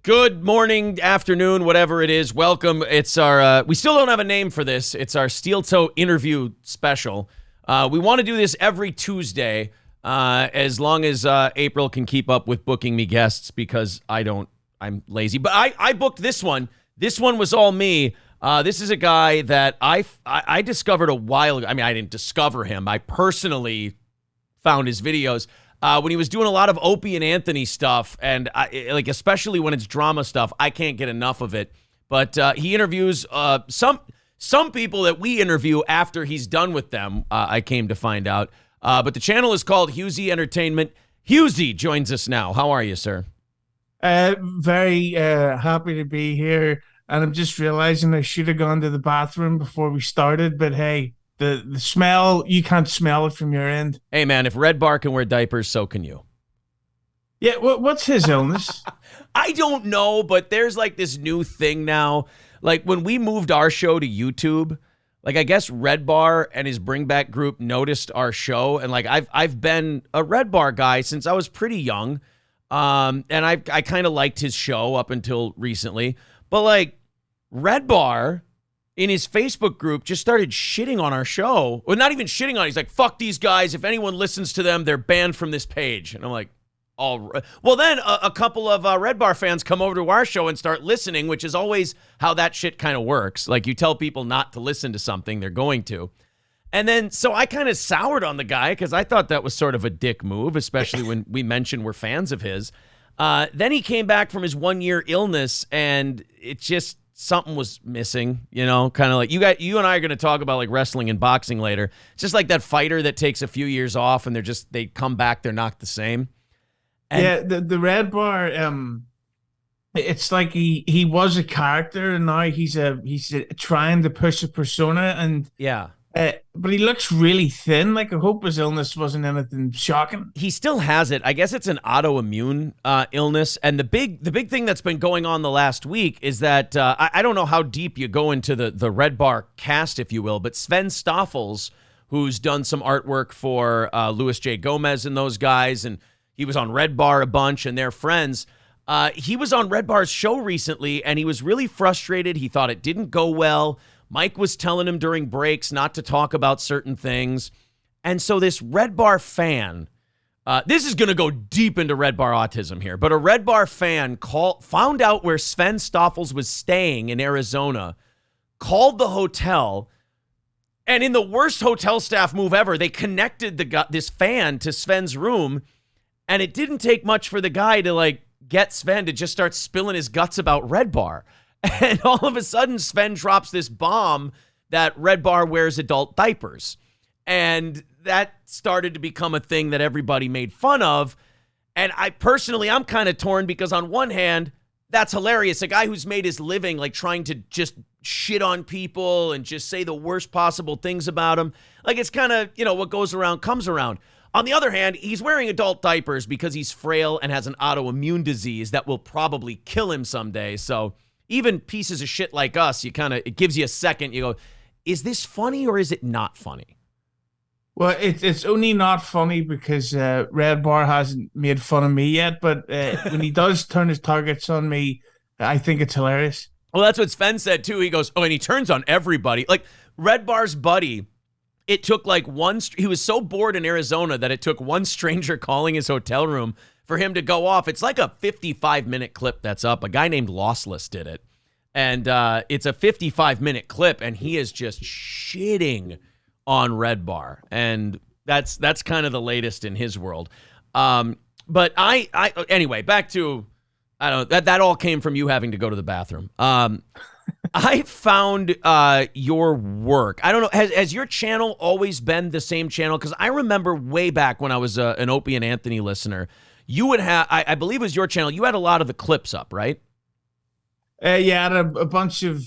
Good morning, afternoon, whatever it is. Welcome. It's our, we still don't have a name for this. It's our Steel Toe interview special. We want to do this every Tuesday, as long as April can keep up with booking me guests because I'm lazy. But I booked this one. This one was all me. This is a guy that I discovered a while ago. I mean, I didn't discover him. I personally found his videos. When he was doing a lot of Opie and Anthony stuff, and especially when it's drama stuff, I can't get enough of it. But he interviews some people that we interview after he's done with them, I came to find out. But the channel is called Hughezy Entertainment. Hughezy joins us now. How are you, sir? Very happy to be here. And I'm just realizing I should have gone to the bathroom before we started. But hey, the smell, you can't smell it from your end. Hey, man, if Red Bar can wear diapers, so can you. Yeah, what's his illness? I don't know, but there's like this new thing now. Like when we moved our show to YouTube, like I guess Red Bar and his Bring Back group noticed our show. And like I've been a Red Bar guy since I was pretty young. And I kind of liked his show up until recently. But like Red Bar in his Facebook group just started shitting on our show. Well, not even shitting on it. He's like, fuck these guys. If anyone listens to them, they're banned from this page. And I'm like, all right. Well, then a couple of Red Bar fans come over to our show and start listening, which is always how that shit kind of works. Like you tell people not to listen to something, they're going to. And then, so I kind of soured on the guy because I thought that was sort of a dick move, especially when we mentioned we're fans of his. Then he came back from his 1-year illness and it just, something was missing, you know, kind of like you and I are going to talk about like wrestling and boxing later. It's just like that fighter that takes a few years off and they come back, they're not the same. And yeah, the Red Bar, it's like he was a character and now he's trying to push a persona and yeah. But he looks really thin. Like I hope his illness wasn't anything shocking. He still has it. I guess it's an autoimmune illness. And the big thing that's been going on the last week is that I don't know how deep you go into the Red Bar cast, if you will, but Sven Stoffels, who's done some artwork for Louis J. Gomez and those guys, and he was on Red Bar a bunch, and they're friends. He was on Red Bar's show recently, and he was really frustrated. He thought it didn't go well. Mike was telling him during breaks not to talk about certain things. And so this Red Bar fan, this is going to go deep into Red Bar autism here, but a Red Bar fan found out where Sven Stoffels was staying in Arizona, called the hotel, and in the worst hotel staff move ever, they connected this fan to Sven's room, and it didn't take much for the guy to like get Sven to just start spilling his guts about Red Bar. And all of a sudden, Sven drops this bomb that Red Bar wears adult diapers. And that started to become a thing that everybody made fun of. And I'm kind of torn because on one hand, that's hilarious. A guy who's made his living like trying to just shit on people and just say the worst possible things about them. Like it's kind of, what goes around comes around. On the other hand, he's wearing adult diapers because he's frail and has an autoimmune disease that will probably kill him someday. So even pieces of shit like us, it gives you a second. You go, is this funny or is it not funny? Well, it's only not funny because Red Bar hasn't made fun of me yet. But when he does turn his targets on me, I think it's hilarious. Well, that's what Sven said too. He goes, oh, and he turns on everybody. Like Red Bar's buddy, it took like he was so bored in Arizona that it took one stranger calling his hotel room for him to go off. It's like a 55-minute clip that's up. A guy named Lossless did it. And it's a 55-minute clip, and he is just shitting on Red Bar. And that's kind of the latest in his world. But anyway, back to, I don't know, that all came from you having to go to the bathroom. I found your work. I don't know, has your channel always been the same channel? Because I remember way back when I was an Opie and Anthony listener, you would have, I believe it was your channel, you had a lot of the clips up, right? Yeah, I had a bunch of,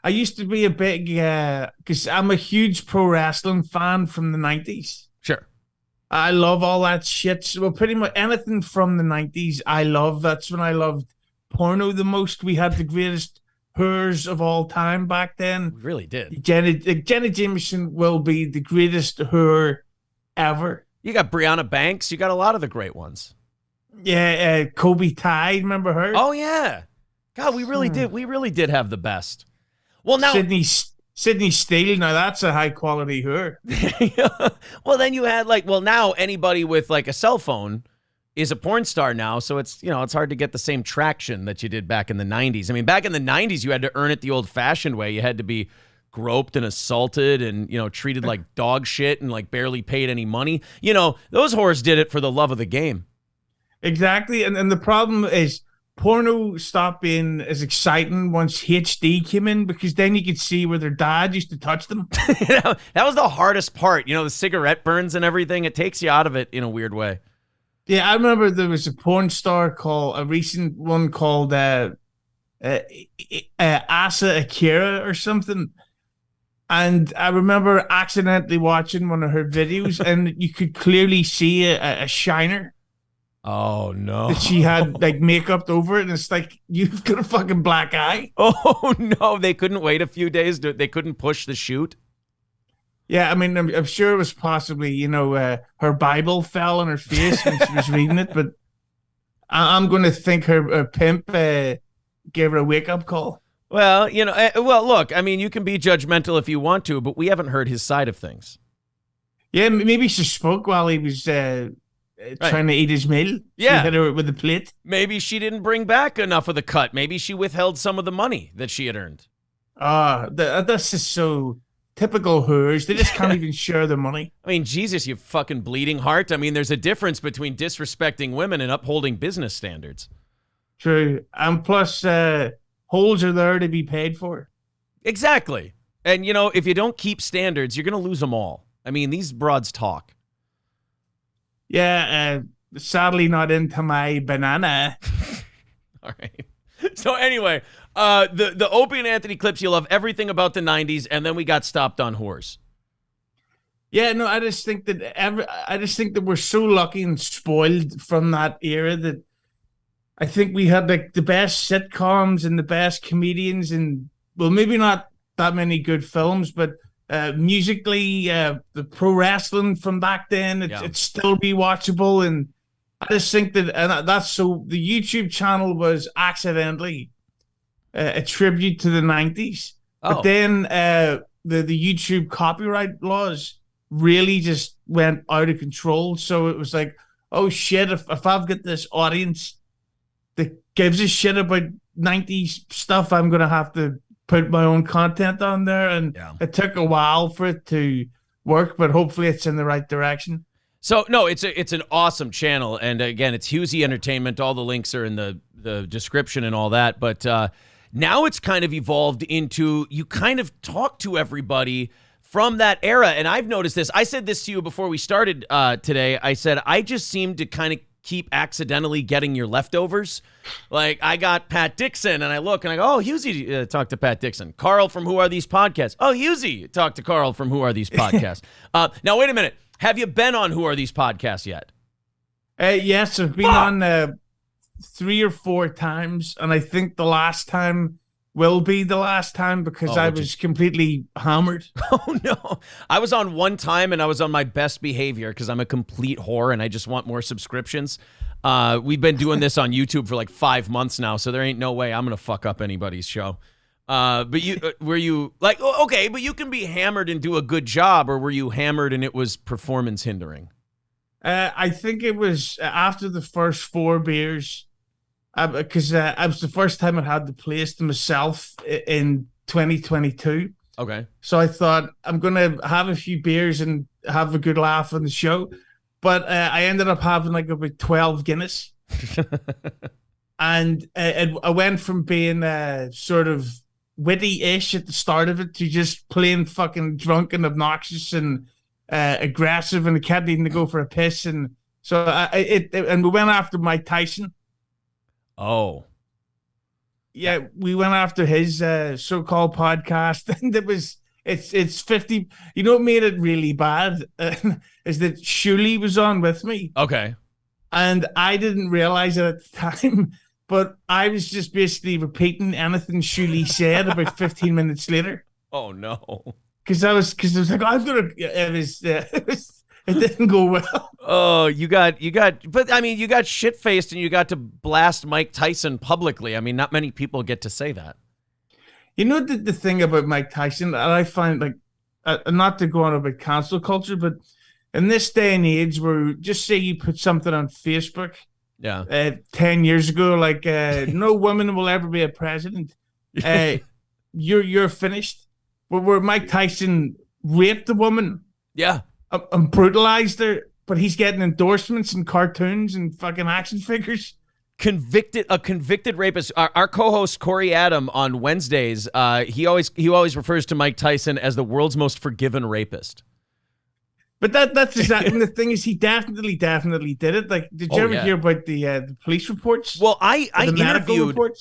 I used to be a big, because I'm a huge pro wrestling fan from the 90s. Sure. I love all that shit. Well, pretty much anything from the 90s, I love. That's when I loved porno the most. We had the greatest hers of all time back then. We really did. Jenna Jameson will be the greatest her ever. You got Brianna Banks. You got a lot of the great ones. Yeah, Kobe Tide, remember her? Oh yeah. God, we really Hmm. did. We really did have the best. Well, now, Sydney Sydney Steele. Now that's a high quality her. well, then you had like, well, now anybody with like a cell phone is a porn star now, so it's it's hard to get the same traction that you did back in the '90s. I mean, back in the '90s, you had to earn it the old-fashioned way. You had to be groped and assaulted and treated like dog shit and like barely paid any money. Those whores did it for the love of the game. Exactly, and the problem is porno stopped being as exciting once HD came in because then you could see where their dad used to touch them. That was the hardest part. The cigarette burns and everything. It takes you out of it in a weird way. Yeah, I remember there was a porn star a recent one called uh, Asa Akira or something. And I remember accidentally watching one of her videos, and you could clearly see a shiner Oh no. that she had like makeup over it, and it's like you've got a fucking black eye. Oh no, they couldn't wait a few days. They couldn't push the shoot. Yeah, I mean, I'm sure it was possibly her Bible fell on her face when she was reading it, but I'm going to think her pimp gave her a wake up call. Well, look, I mean, you can be judgmental if you want to, but we haven't heard his side of things. Yeah, maybe she spoke while he was trying to eat his meal. Yeah. She hit her with a plate. Maybe she didn't bring back enough of the cut. Maybe she withheld some of the money that she had earned. That's just so typical whores. They just can't even share their money. I mean, Jesus, you fucking bleeding heart. I mean, there's a difference between disrespecting women and upholding business standards. True. And plus, holes are there to be paid for. Exactly. And, if you don't keep standards, you're going to lose them all. I mean, these broads talk. Yeah, sadly not into my banana. All right. So anyway, the Opie and Anthony clips, you love everything about the 90s, and then we got stopped on whores. Yeah, no, I just think that we're so lucky and spoiled from that era that I think we had like the best sitcoms and the best comedians and well, maybe not that many good films, but musically, the pro wrestling from back then, it's still rewatchable. And I just think that's so the YouTube channel was accidentally a tribute to the 90s. Oh. But then the YouTube copyright laws really just went out of control. So it was like, oh shit, if I've got this audience that gives a shit about 90s stuff, I'm going to have to put my own content on there. And it took a while for it to work, but hopefully it's in the right direction. So, no, it's an awesome channel. And again, it's Hughezy Entertainment. All the links are in the description and all that. But now it's kind of evolved into you kind of talk to everybody from that era. And I've noticed this. I said this to you before we started today. I said, I just seem to kind of keep accidentally getting your leftovers. Like, I got Pat Dixon, and I look, and I go, oh, Hughezy talked to Pat Dixon. Carl from Who Are These Podcasts? Oh, Hughezy talked to Carl from Who Are These Podcasts? Now, wait a minute. Have you been on Who Are These Podcasts yet? Yes, I've been on 3 or 4 times, and I think the last time will be the last time because I was completely hammered. Oh, no. I was on one time, and I was on my best behavior because I'm a complete whore, and I just want more subscriptions. We've been doing this on YouTube for like 5 months now, so there ain't no way I'm going to fuck up anybody's show. But were you like, okay, but you can be hammered and do a good job, or were you hammered and it was performance hindering? I think it was after the first 4 beers, because it was the first time I had the place to myself in 2022. Okay. So I thought I'm going to have a few beers and have a good laugh on the show. But I ended up having like about 12 Guinness. And I went from being sort of witty-ish at the start of it to just plain fucking drunk and obnoxious and aggressive, and I kept needing to go for a piss. And so and we went after Mike Tyson. Oh. Yeah, we went after his so-called podcast, and it's 50. You know what made it really bad is that Shuley was on with me. Okay. And I didn't realize it at the time, but I was just basically repeating anything Shuley said about 15 minutes later. Oh no. Because I was like, I'm gonna. It didn't go well. Oh, but I mean, you got shit faced and you got to blast Mike Tyson publicly. I mean, not many people get to say that. You know the thing about Mike Tyson that I find like, not to go on about cancel culture, but in this day and age, where just say you put something on Facebook, Yeah. 10 years ago, like no woman will ever be a president. Uh, you're finished. Where Mike Tyson raped a woman, Yeah. and brutalized her, but he's getting endorsements and cartoons and fucking action figures. A convicted rapist. Our co-host Corey Adam on Wednesdays, he always refers to Mike Tyson as the world's most forgiven rapist. But that's exactly and the thing is he definitely did it. Like, did you ever hear about the police reports? Well, I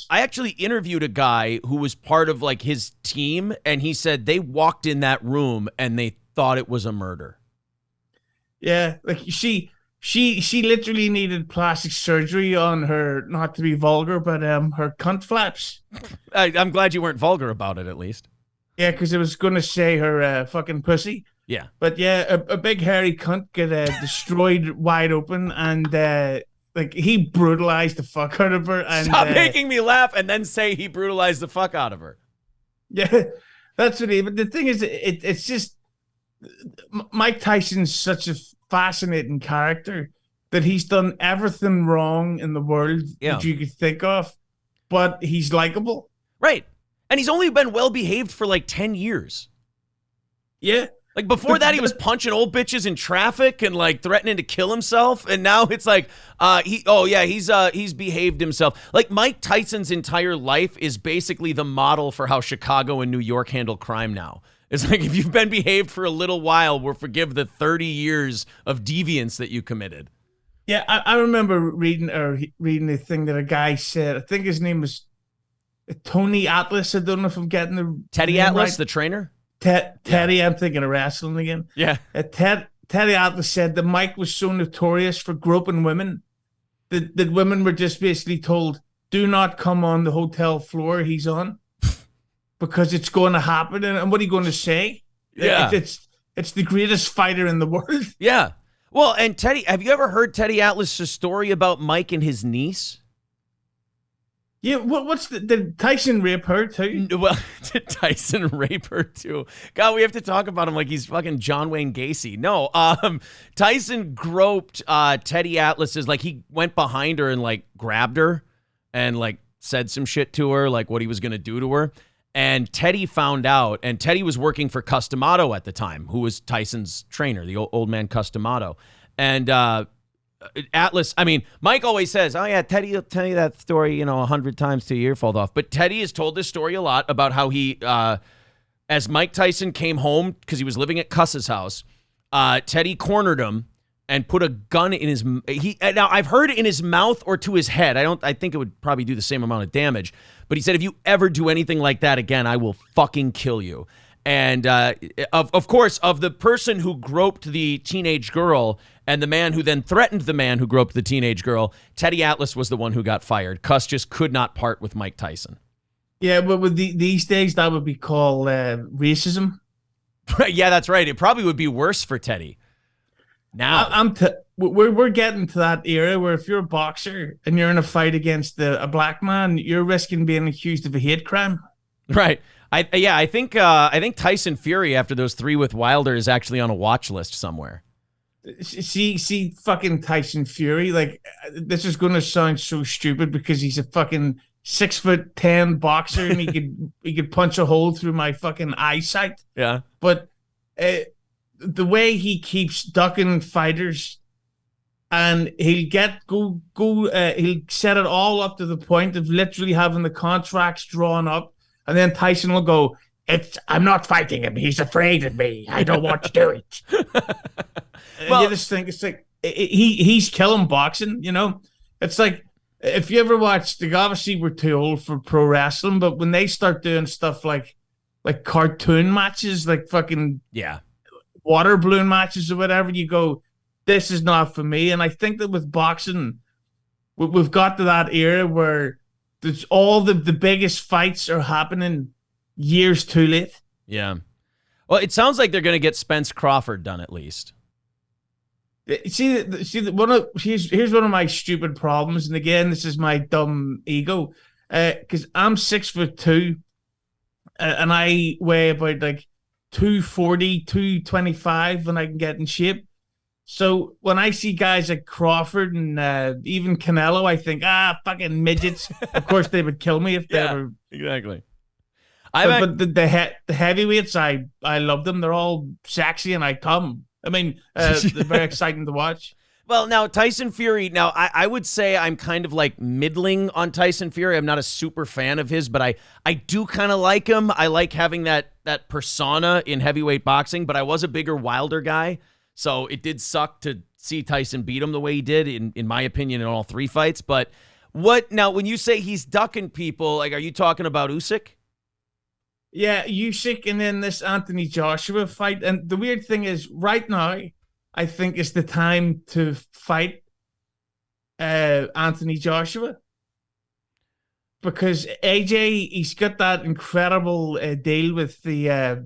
actually interviewed a guy who was part of like his team, and he said they walked in that room and they thought it was a murder. Yeah, like she literally needed plastic surgery on her, not to be vulgar, but her cunt flaps. I'm glad you weren't vulgar about it, at least. Yeah, because it was going to say her fucking pussy. Yeah. But yeah, a big hairy cunt get destroyed wide open, and like he brutalized the fuck out of her. And stop making me laugh and then say he brutalized the fuck out of her. Yeah, that's what he. But the thing is, it's just Mike Tyson's such a fascinating character that he's done everything wrong in the world that you could think of, but he's likable. Right. And he's only been well behaved for like 10 years. Yeah. Like before that, he was punching old bitches in traffic and like threatening to kill himself. And now it's like, he's behaved himself. Like Mike Tyson's entire life is basically the model for how Chicago and New York handle crime now. It's like, if you've been behaved for a little while, we'll forgive the 30 years of deviance that you committed. Yeah, I remember reading the thing that a guy said. I think his name was Tony Atlas. I don't know if I'm getting the Teddy Atlas, right. The trainer? Teddy, I'm thinking of wrestling again. Yeah. Teddy Atlas said that Mike was so notorious for groping women that women were just basically told, do not come on the hotel floor he's on because it's going to happen. And what are you going to say? Yeah. It's the greatest fighter in the world. Yeah. Well, and Teddy, have you ever heard Teddy Atlas' story about Mike and his niece? Yeah, what's did Tyson rape her too? Well, did Tyson rape her too? God, we have to talk about him like he's fucking John Wayne Gacy. No, Tyson groped Teddy Atlas's, like he went behind her and like grabbed her and like said some shit to her, like what he was going to do to her. And Teddy found out, and Teddy was working for Customato at the time, who was Tyson's trainer, the old man Customato. And Atlas, I mean, Mike always says, oh yeah, Teddy will tell you that story, 100 times till your ear falls off. But Teddy has told this story a lot about how he, as Mike Tyson came home, because he was living at Cuss's house, Teddy cornered him and put a gun in his, now I've heard in his mouth or to his head. I think it would probably do the same amount of damage. But he said, if you ever do anything like that again, I will fucking kill you. And of course, of the person who groped the teenage girl and the man who then threatened the man who groped the teenage girl, Teddy Atlas was the one who got fired. Cuss just could not part with Mike Tyson. Yeah, but with these days, that would be called racism. Yeah, that's right. It probably would be worse for Teddy. Now we're getting to that era where if you're a boxer and you're in a fight against a black man, you're risking being accused of a hate crime. Right. I think Tyson Fury after those 3 with Wilder is actually on a watch list somewhere. See, fucking Tyson Fury. Like, this is going to sound so stupid because he's a fucking 6'10" boxer and he could punch a hole through my fucking eyesight. Yeah. But the way he keeps ducking fighters, and he'll he'll set it all up to the point of literally having the contracts drawn up, and then Tyson will go, I'm not fighting him. He's afraid of me. I don't want to do it. Well, you just think it's like he's killing boxing. It's like if you ever watched, like, obviously we're too old for pro wrestling, but when they start doing stuff like cartoon matches, like fucking water balloon matches or whatever, you go, this is not for me. And I think that with boxing, we've got to that era where there's all the biggest fights are happening years too late. Yeah. Well, it sounds like they're going to get Spence Crawford done at least. Here's one of my stupid problems, and again, this is my dumb ego, because I'm 6'2", and I weigh about like 240, 225 when I can get in shape. So when I see guys like Crawford and even Canelo, I think, fucking midgets. Of course, they would kill me if they Yeah, ever. exactly. But the heavyweights, I love them. They're all sexy, and I come. I mean, they're very exciting to watch. Well, now Tyson Fury. Now I would say I'm kind of like middling on Tyson Fury. I'm not a super fan of his, but I do kind of like him. I like having that persona in heavyweight boxing. But I was a bigger Wilder guy, so it did suck to see Tyson beat him the way he did. In my opinion, in all three fights. But what now? When you say he's ducking people, like, are you talking about Usyk? Yeah, Usyk and then this Anthony Joshua fight. And the weird thing is, right now, I think is the time to fight Anthony Joshua, because AJ, he's got that incredible deal with the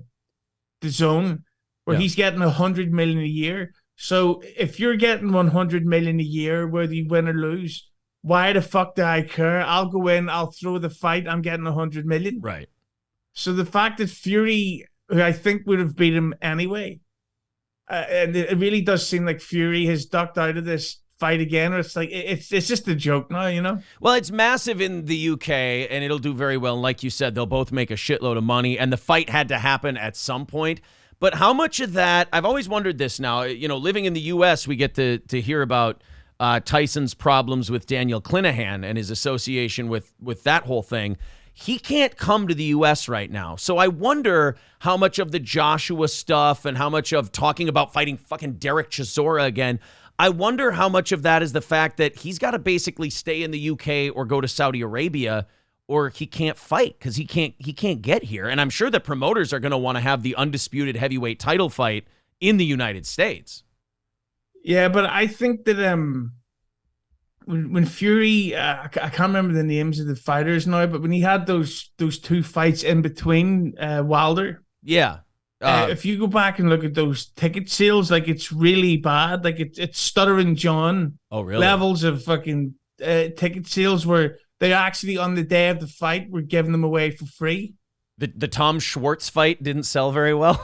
zone where Yeah. he's getting 100 million a year. So if you're getting 100 million a year, whether you win or lose, why the fuck do I care? I'll go in, I'll throw the fight, I'm getting 100 million. Right. So the fact that Fury, who I think would have beat him anyway, and it really does seem like Fury has ducked out of this fight again. Or it's like it's just a joke now, you know. Well, it's massive in the UK, and it'll do very well. And like you said, they'll both make a shitload of money, and the fight had to happen at some point. But how much of that? I've always wondered this. Now, living in the US, we get to hear about Tyson's problems with Daniel Clinahan and his association with that whole thing. He can't come to the U.S. right now. So I wonder how much of the Joshua stuff and how much of talking about fighting fucking Derek Chisora again, I wonder how much of that is the fact that he's got to basically stay in the U.K. or go to Saudi Arabia, or he can't fight because he can't get here. And I'm sure the promoters are going to want to have the undisputed heavyweight title fight in the United States. Yeah, but I think that when Fury, I can't remember the names of the fighters now, but when he had those two fights in between Wilder, Yeah. if you go back and look at those ticket sales, like it's really bad. Like it's Stuttering John Oh, really? levels of fucking ticket sales where they actually on the day of the fight were giving them away for free. The Tom Schwartz fight didn't sell very well.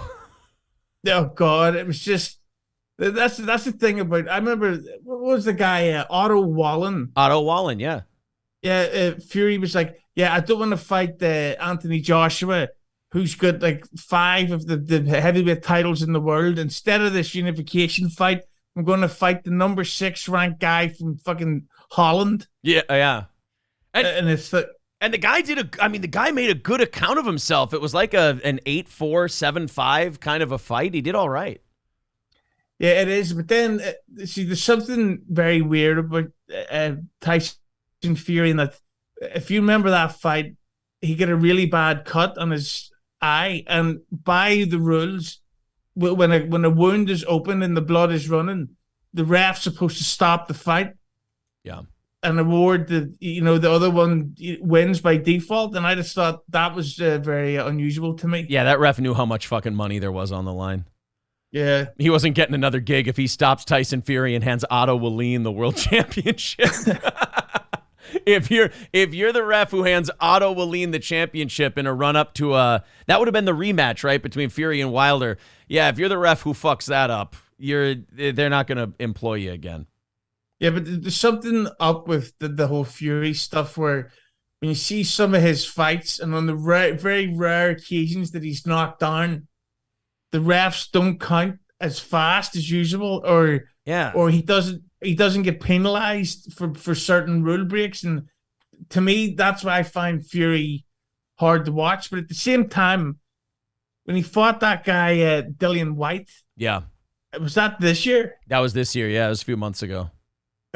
Oh God, it was just. That's the thing about. I remember what was the guy Otto Wallen. Otto Wallen, yeah. Yeah, Fury was like, yeah, I don't want to fight Anthony Joshua, who's got like 5 of the heavyweight titles in the world. Instead of this unification fight, I'm going to fight the number 6 ranked guy from fucking Holland. Yeah, yeah. And it's the. And the guy the guy made a good account of himself. It was like an 8-4, 7-5 kind of a fight. He did all right. Yeah, it is. But then, see, there's something very weird about Tyson Fury, in that if you remember that fight, he got a really bad cut on his eye, and by the rules, when a wound is open and the blood is running, the ref's supposed to stop the fight. Yeah. And award the other one wins by default, and I just thought that was very unusual to me. Yeah, that ref knew how much fucking money there was on the line. Yeah. He wasn't getting another gig if he stops Tyson Fury and hands Otto Wallin the world championship. If you're the ref who hands Otto Wallin the championship in a run up to that would have been the rematch, right, between Fury and Wilder. Yeah, if you're the ref who fucks that up, they're not going to employ you again. Yeah, but there's something up with the whole Fury stuff where when you see some of his fights, and on the very rare occasions that he's knocked down, the refs don't count as fast as usual, or he doesn't get penalized for certain rule breaks. And to me, that's why I find Fury hard to watch. But at the same time, when he fought that guy Dillian White, yeah, was that this year? That was this year. Yeah, it was a few months ago.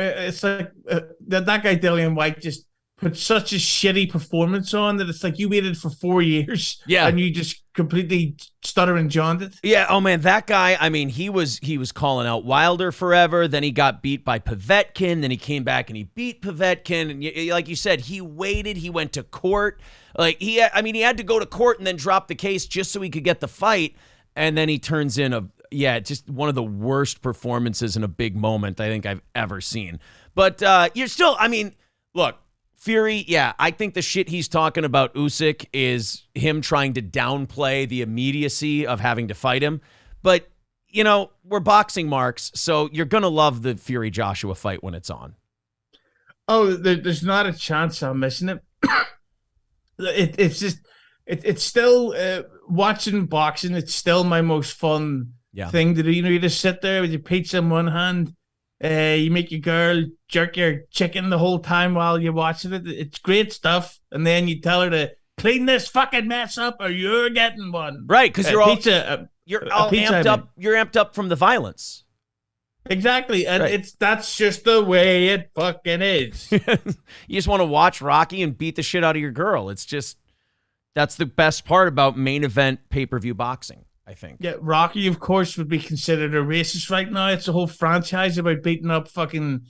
It's like that guy Dillian White just put such a shitty performance on that it's like you waited for 4 years, and you just completely Stuttering John'd it. Yeah, oh man, that guy, I mean, he was calling out Wilder forever, then he got beat by Povetkin, then he came back and he beat Povetkin, and like you said, he waited, he went to court, like he had to go to court and then drop the case just so he could get the fight, and then he turns in Yeah, just one of the worst performances in a big moment I think I've ever seen. But you're still, I mean, look, Fury, yeah, I think the shit he's talking about Usyk is him trying to downplay the immediacy of having to fight him. But, you know, we're boxing marks, so you're going to love the Fury-Joshua fight when it's on. Oh, there's not a chance I'm missing it. It's just, it's still, watching boxing, it's still my most fun thing to do. You know, you just sit there with your pizza in one hand. You make your girl jerk your chicken the whole time while you're watching it. It's great stuff. And then you tell her to clean this fucking mess up or you're getting one. Right, because you're all pizza, amped up. You're amped up from the violence. Exactly. And that's just the way it fucking is. You just want to watch Rocky and beat the shit out of your girl. It's just, that's the best part about main event pay-per-view boxing, I think. Yeah, Rocky, of course, would be considered a racist right now. It's a whole franchise about beating up fucking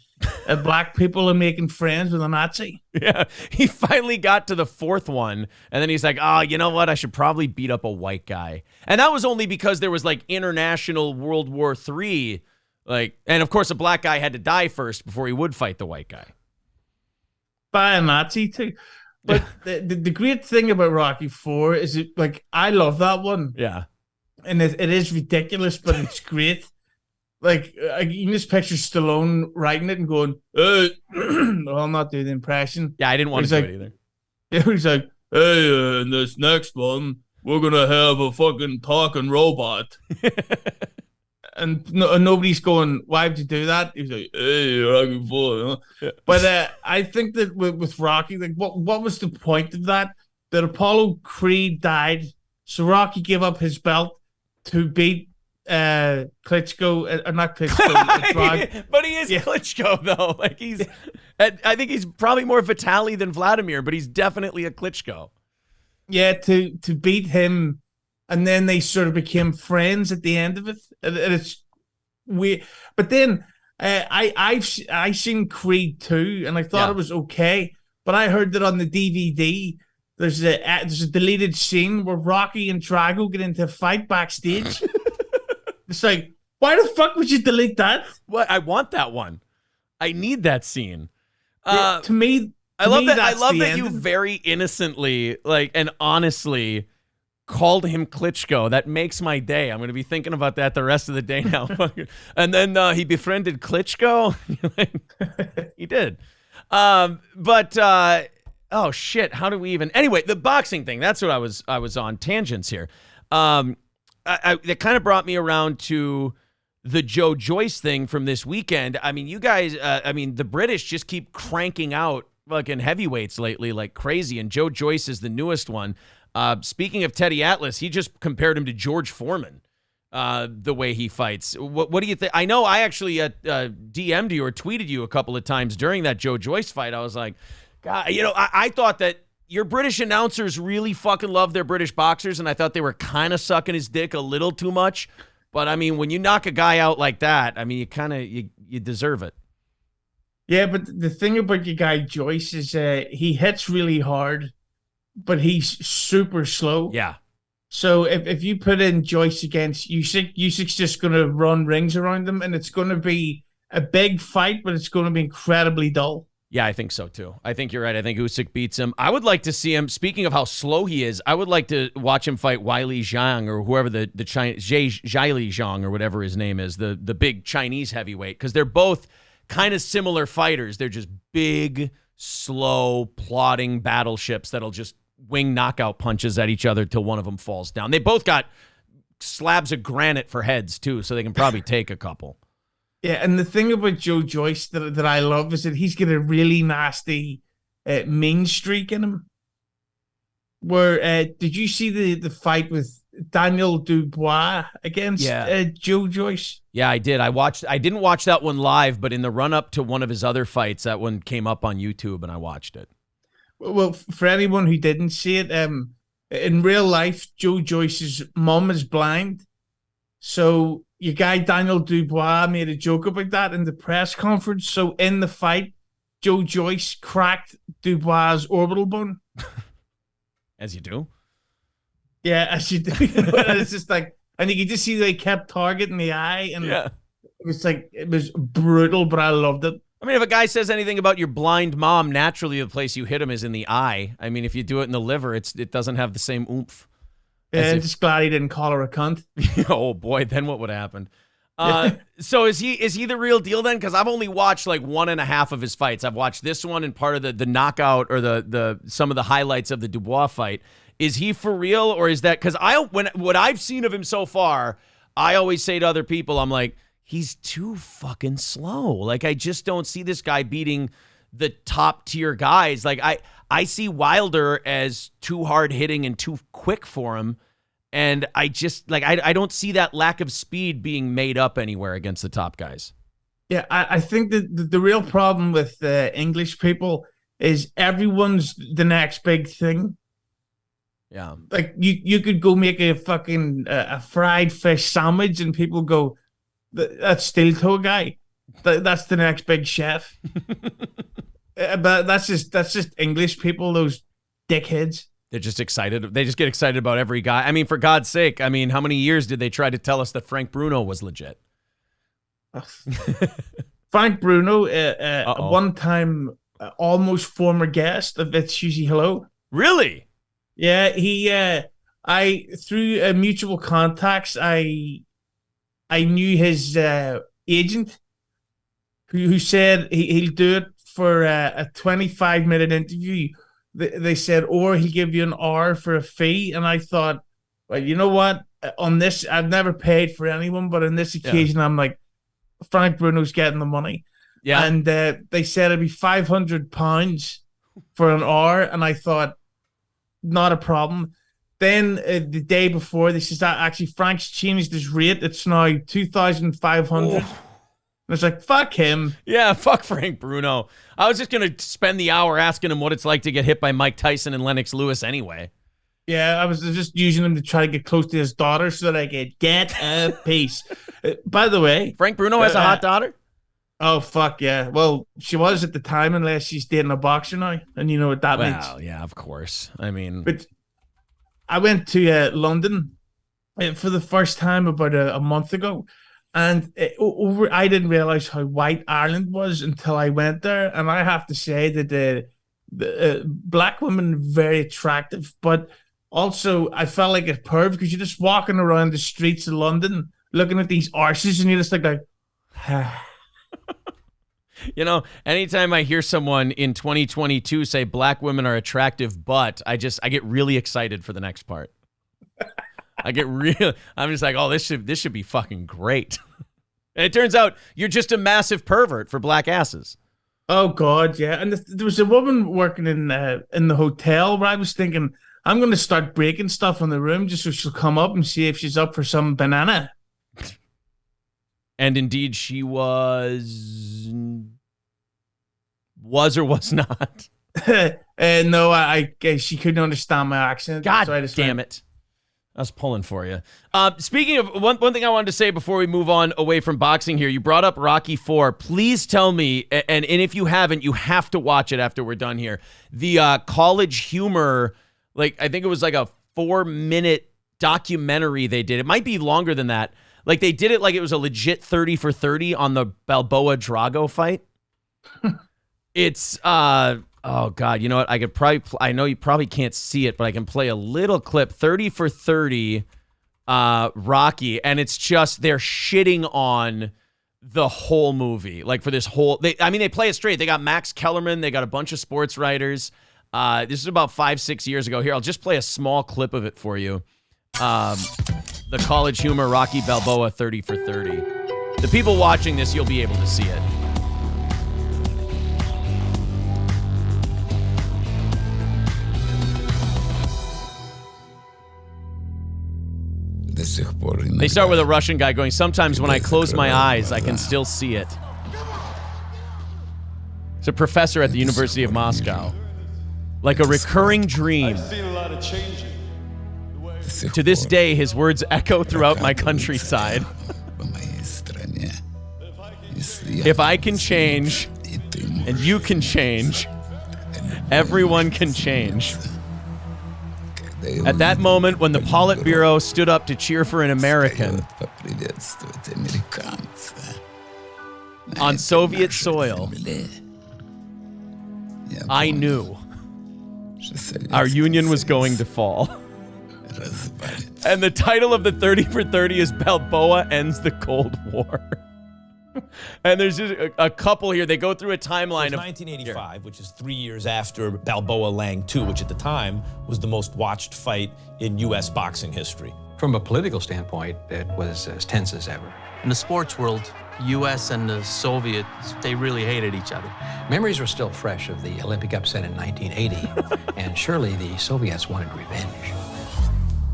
black people and making friends with a Nazi. Yeah, he finally got to the fourth one, and then he's like, oh, you know what? I should probably beat up a white guy. And that was only because there was, like, international World War III. Like, and, of course, a black guy had to die first before he would fight the white guy. By a Nazi, too. But the great thing about Rocky IV is, it, like, I love that one. Yeah. And it is ridiculous, but it's great. Like, you can just picture Stallone writing it and going, well, I'm not doing the impression. Yeah, I didn't want to do it either. Yeah, he's like, hey, in this next one, we're going to have a fucking talking robot. And nobody's going, why would you do that? He's like, hey, Rocky IV. You know? Yeah. But I think that with Rocky, like, what was the point of that? That Apollo Creed died, so Rocky gave up his belt to beat Klitschko, not Klitschko. But he is Klitschko, though. Like, he's, I think he's probably more Vitaly than Vladimir, but he's definitely a Klitschko. Yeah, to beat him. And then they sort of became friends at the end of it. And it's weird. But then I've seen Creed 2, and I thought it was okay. But I heard that on the DVD, there's a deleted scene where Rocky and Drago get into a fight backstage. It's like, why the fuck would you delete that? What? I want that one. I need that scene. To me, I love that. I love that you very innocently, like, and honestly called him Klitschko. That makes my day. I'm going to be thinking about that the rest of the day now. And then he befriended Klitschko. He did. Oh shit, how do we even, anyway, the boxing thing, that's what I was on tangents here. That kind of brought me around to the Joe Joyce thing from this weekend. I mean, you guys, the British just keep cranking out fucking heavyweights lately like crazy, and Joe Joyce is the newest one. Speaking of Teddy Atlas, he just compared him to George Foreman, the way he fights. What do you think? I know I actually DM'd you or tweeted you a couple of times during that Joe Joyce fight. I was like, God, you know, I thought that your British announcers really fucking love their British boxers, and I thought they were kind of sucking his dick a little too much. But, I mean, when you knock a guy out like that, I mean, you deserve it. Yeah, but the thing about your guy Joyce is he hits really hard, but he's super slow. Yeah. So if you put in Joyce against Usyk's just going to run rings around him, and it's going to be a big fight, but it's going to be incredibly dull. Yeah, I think so, too. I think you're right. I think Usyk beats him. I would like to see him, speaking of how slow he is, I would like to watch him fight Weili Zhang or whoever the Chinese, Zhili Zhang or whatever his name is, the big Chinese heavyweight, because they're both kind of similar fighters. They're just big, slow, plodding battleships that'll just wing knockout punches at each other till one of them falls down. They both got slabs of granite for heads, too, so they can probably take a couple. Yeah, and the thing about Joe Joyce that I love is that he's got a really nasty mean streak in him. Where did you see the fight with Daniel Dubois against Joe Joyce? Yeah, I did. I didn't watch that one live, but in the run-up to one of his other fights, that one came up on YouTube, and I watched it. Well, for anyone who didn't see it, in real life, Joe Joyce's mom is blind. So your guy Daniel Dubois made a joke about that in the press conference. So in the fight, Joe Joyce cracked Dubois' orbital bone. As you do. Yeah, as you do. It's just like, and you could just see they kept targeting the eye, and Yeah. it was brutal, but I loved it. I mean, if a guy says anything about your blind mom, naturally the place you hit him is in the eye. I mean, if you do it in the liver, it doesn't have the same oomph. Yeah, I'm just glad he didn't call her a cunt. Oh boy, then what would happen? So is he the real deal then? Because I've only watched like 1.5 of his fights. I've watched this one and part of the knockout or the some of the highlights of the Dubois fight. Is he for real, or is that because what I've seen of him so far, I always say to other people, I'm like, he's too fucking slow. Like, I just don't see this guy beating the top tier guys. Like, I see Wilder as too hard hitting and too quick for him. And I just, like, I don't see that lack of speed being made up anywhere against the top guys. Yeah, I think that the real problem with English people is everyone's the next big thing. Yeah. Like, you could go make a fucking a fried fish sandwich and people go, that's steel toe guy. That's the next big chef. But that's just English people, those dickheads. They're just excited. They just get excited about every guy. I mean, for God's sake, I mean, how many years did they try to tell us that Frank Bruno was legit? Frank Bruno, one time almost former guest of It's Hughezy Hello. Really? Yeah, I through mutual contacts, I knew his agent, who said he'll do it for a 25-minute interview. They said, or he'll give you an hour for a fee. And I thought, well, you know what? On this, I've never paid for anyone, but on this occasion, I'm like, Frank Bruno's getting the money. Yeah. And they said it'd be £500 for an hour. And I thought, not a problem. Then the day before, they says that actually Frank's changed his rate. It's now 2,500. And it's like, fuck him. Yeah, fuck Frank Bruno. I was just going to spend the hour asking him what it's like to get hit by Mike Tyson and Lennox Lewis anyway. Yeah, I was just using him to try to get close to his daughter so that I could get a piece. By the way, Frank Bruno has a hot daughter? Oh, fuck yeah. Well, she was at the time, unless she's dating a boxer now. And you know what that means. Well, yeah, of course. I mean, but I went to London for the first time about a month ago. And I didn't realize how white Ireland was until I went there. And I have to say that the black women very attractive, but also I felt like a perv because you're just walking around the streets of London looking at these arses and you're just like you know, anytime I hear someone in 2022 say black women are attractive, but I get really excited for the next part. I'm just like, oh, this should be fucking great. And it turns out you're just a massive pervert for black asses. Oh God, yeah. And there was a woman working in the hotel where I was thinking, I'm going to start breaking stuff in the room just so she'll come up and see if she's up for some banana. And indeed, she was or was not. No, she couldn't understand my accent. God damn it. I was pulling for you. Speaking of one thing I wanted to say before we move on away from boxing here, you brought up Rocky IV. Please tell me, and if you haven't, you have to watch it after we're done here. The College Humor, like I think it was like a 4-minute documentary they did. It might be longer than that. Like they did it like it was a legit 30 for 30 on the Balboa Drago fight. It's oh God, you know what? I know you probably can't see it, but I can play a little clip. 30 for 30 Rocky, and it's just they're shitting on the whole movie. Like for this whole they play it straight. They got Max Kellerman, they got a bunch of sports writers. This is about 5-6 years ago. Here, I'll just play a small clip of it for you. The College Humor Rocky Balboa 30 for 30. The people watching this, you'll be able to see it. They start with a Russian guy going, sometimes when I close my eyes, I can still see it. It's a professor at the University of Moscow. Like a recurring dream. To this day, his words echo throughout my countryside. If I can change, and you can change, everyone can change. At that moment, when the Politburo stood up to cheer for an American on Soviet soil, I knew our union was going to fall. And the title of the 30 for 30 is Balboa Ends the Cold War. And there's just a couple here. They go through a timeline of 1985, which is 3 years after Balboa Lang 2, which at the time was the most watched fight in U.S. boxing history. From a political standpoint, it was as tense as ever. In the sports world, U.S. and the Soviets, they really hated each other. Memories were still fresh of the Olympic upset in 1980, and surely the Soviets wanted revenge.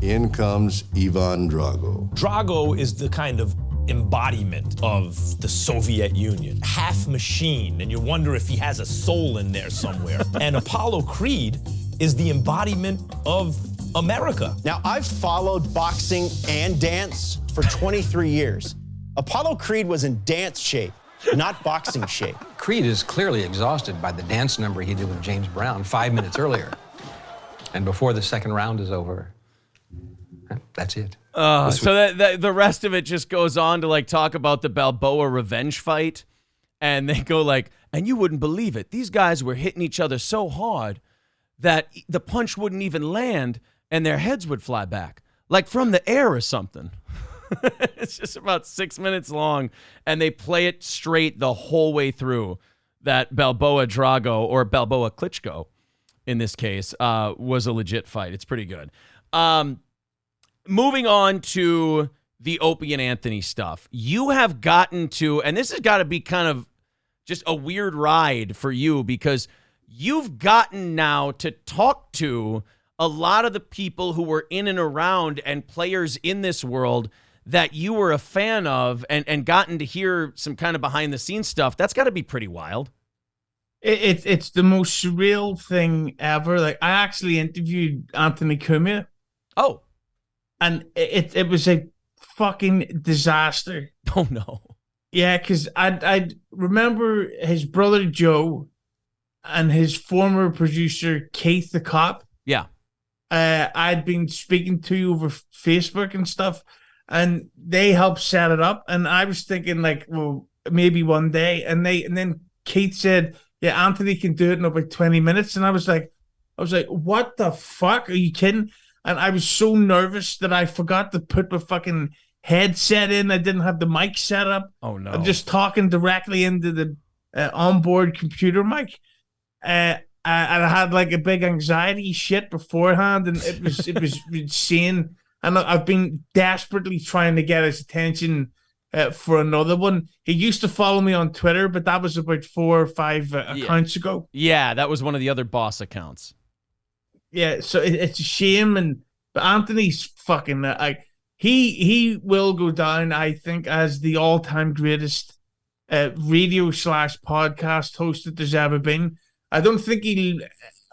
In comes Ivan Drago. Drago is the kind of embodiment of the Soviet Union. Half machine, and you wonder if he has a soul in there somewhere. And Apollo Creed is the embodiment of America. Now, I've followed boxing and dance for 23 years. Apollo Creed was in dance shape, not boxing shape. Creed is clearly exhausted by the dance number he did with James Brown 5 minutes earlier. And before the second round is over, that's it. So that the rest of it just goes on to like talk about the Balboa revenge fight, and they go like, and you wouldn't believe it, these guys were hitting each other so hard that the punch wouldn't even land and their heads would fly back, like from the air or something. It's just about 6 minutes long, and they play it straight the whole way through. That Balboa Drago, or Balboa Klitschko in this case, was a legit fight. It's pretty good. Moving on to the Opie and Anthony stuff. You have gotten to, and this has got to be kind of just a weird ride for you, because you've gotten now to talk to a lot of the people who were in and around and players in this world that you were a fan of, and gotten to hear some kind of behind the scenes stuff. That's got to be pretty wild. It's the most surreal thing ever. Like, I actually interviewed Anthony Cumia. Oh. And it was a fucking disaster. Oh, no. Yeah, because I remember his brother Joe and his former producer Keith the Cop. Yeah. I'd been speaking to over Facebook and stuff, and they helped set it up. And I was thinking, like, well, maybe one day. And then Keith said, yeah, Anthony can do it in about 20 minutes. And I was like, what the fuck? Are you kidding? And I was so nervous that I forgot to put my fucking headset in. I didn't have the mic set up. Oh, no. I'm just talking directly into the onboard computer mic. And I had like a big anxiety shit beforehand, and it was insane. And I've been desperately trying to get his attention for another one. He used to follow me on Twitter, but that was about 4 or 5 accounts ago. Yeah, that was one of the other boss accounts. Yeah, so it's a shame, but Anthony's fucking he will go down, I think, as the all-time greatest radio / podcast host that there's ever been. I don't think he'll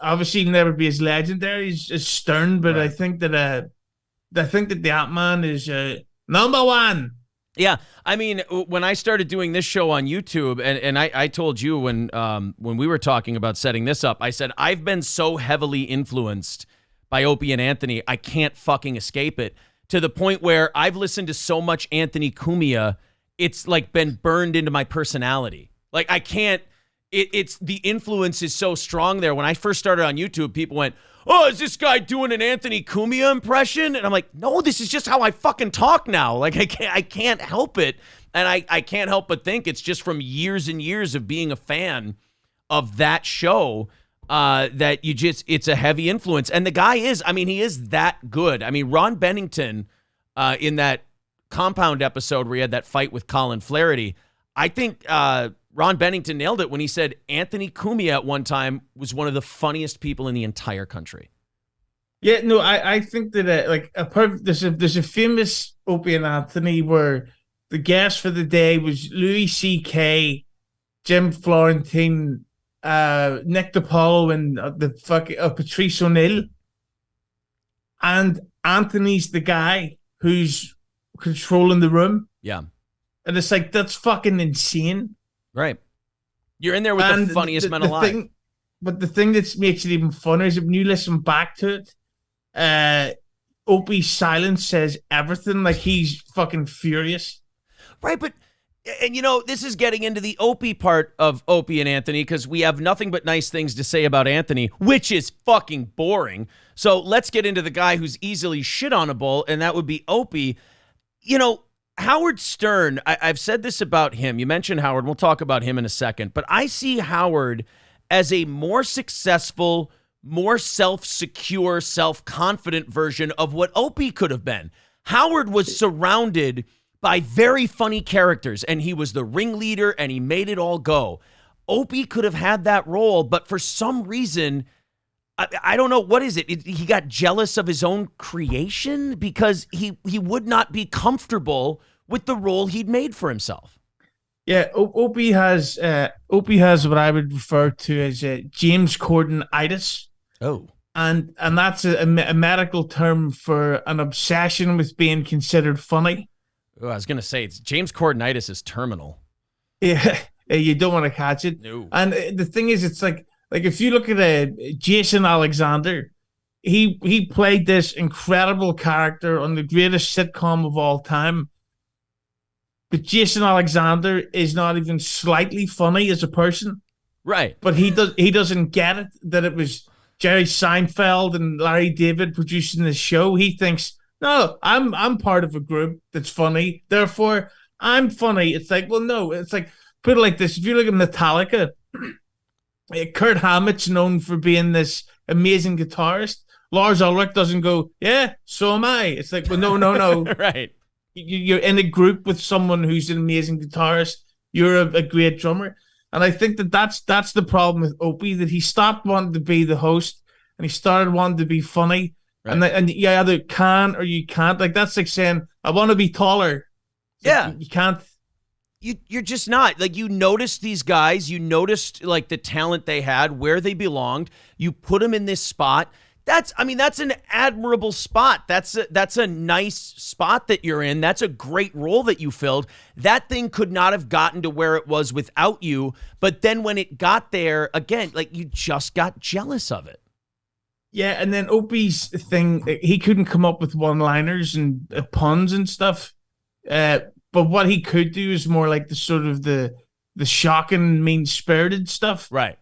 obviously never be as legendary as Stern, but right. I think that the Ant-Man is number one. Yeah, I mean, when I started doing this show on YouTube, and I told you when we were talking about setting this up, I said, I've been so heavily influenced by Opie and Anthony, I can't fucking escape it, to the point where I've listened to so much Anthony Cumia, it's like been burned into my personality. Like, I can't, it's the influence is so strong there. When I first started on YouTube, people went, oh, is this guy doing an Anthony Cumia impression? And I'm like, no, this is just how I fucking talk now. Like, I can't help it. And I can't help but think it's just from years and years of being a fan of that show that it's a heavy influence. And the guy is, I mean, he is that good. I mean, Ron Bennington in that Compound episode where he had that fight with Colin Flaherty, I think Ron Bennington nailed it when he said Anthony Cumia at one time was one of the funniest people in the entire country. Yeah, no, I think that there's a famous Opie and Anthony where the guest for the day was Louis C.K., Jim Florentine, Nick DiPaolo, and Patrice O'Neill. And Anthony's the guy who's controlling the room. Yeah. And it's like, that's fucking insane. Right. You're in there with the funniest men alive. But the thing that makes it even funner is when you listen back to it, Opie's silence says everything. Like, he's fucking furious. Right, but and this is getting into the Opie part of Opie and Anthony, because we have nothing but nice things to say about Anthony, which is fucking boring. So let's get into the guy who's easily shit onable, and that would be Opie. Howard Stern, I've said this about him. You mentioned Howard. We'll talk about him in a second. But I see Howard as a more successful, more self-secure, self-confident version of what Opie could have been. Howard was surrounded by very funny characters, and he was the ringleader, and he made it all go. Opie could have had that role, but for some reason, I don't know, what is it? He got jealous of his own creation because he would not be comfortable with the role he'd made for himself. Yeah, Opie has what I would refer to as James Corden-itis. Oh. And that's a medical term for an obsession with being considered funny. Oh, I was going to say, it's James Corden-itis is terminal. Yeah, you don't want to catch it. No. And the thing is, it's like if you look at Jason Alexander, he played this incredible character on the greatest sitcom of all time. But Jason Alexander is not even slightly funny as a person. Right. But he doesn't get it, that it was Jerry Seinfeld and Larry David producing this show. He thinks, no, I'm part of a group that's funny, therefore I'm funny. It's like, well, no, it's like, put it like this. If you look at Metallica, Kurt Hammett's known for being this amazing guitarist. Lars Ulrich doesn't go, yeah, so am I. It's like, well, no. Right. You're in a group with someone who's an amazing guitarist. You're a great drummer. And I think that's the problem with Opie, that he stopped wanting to be the host and he started wanting to be funny. Right. And you either can or you can't. Like, that's like saying, I want to be taller. Yeah. Like, you can't. You're just not. Like, you noticed these guys. You noticed, like, the talent they had, where they belonged. You put them in this spot. That's an admirable spot. That's a nice spot that you're in. That's a great role that you filled. That thing could not have gotten to where it was without you. But then when it got there, again, like, you just got jealous of it. Yeah, and then Opie's thing, he couldn't come up with one-liners and puns and stuff. But what he could do is more like the sort of the shocking, mean-spirited stuff. Right.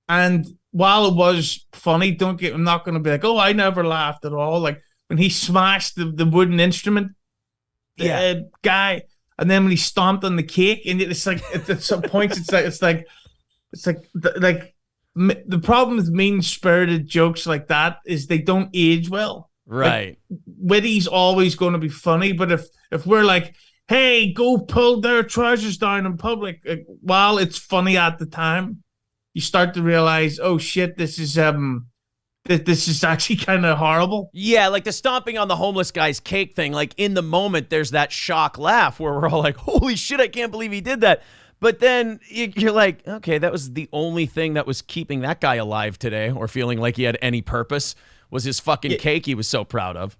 And while it was funny, I'm not going to be like, oh, I never laughed at all. Like when he smashed the wooden instrument guy, and then when he stomped on the cake, and it's like at some points it's like the problem with mean-spirited jokes like that is they don't age well. Right. Like, witty's always going to be funny, but if we're like, hey, go pull their trousers down in public, while it's funny at the time, you start to realize, oh shit, this is actually kind of horrible. Yeah, like the stomping on the homeless guy's cake thing. Like, in the moment, there's that shock laugh where we're all like, holy shit, I can't believe he did that. But then you're like, okay, that was the only thing that was keeping that guy alive today, or feeling like he had any purpose, was his fucking cake he was so proud of.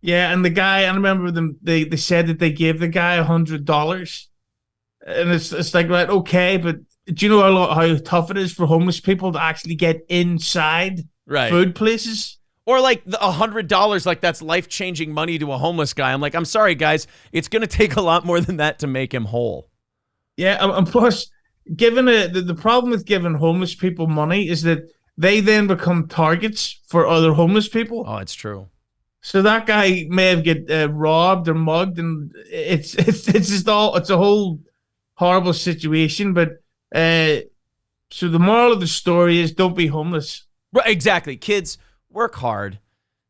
Yeah, and the guy, I remember them. They said that they gave the guy $100, and it's like, right, okay, but do you know how tough it is for homeless people to actually get inside food places? Or like the $100, like that's life-changing money to a homeless guy. I'm like, I'm sorry, guys, it's going to take a lot more than that to make him whole. Yeah, and plus, the problem with giving homeless people money is that they then become targets for other homeless people. Oh, it's true. So that guy may have get robbed or mugged, and it's a whole horrible situation. But so the moral of the story is, don't be homeless. Right, exactly. Kids, work hard,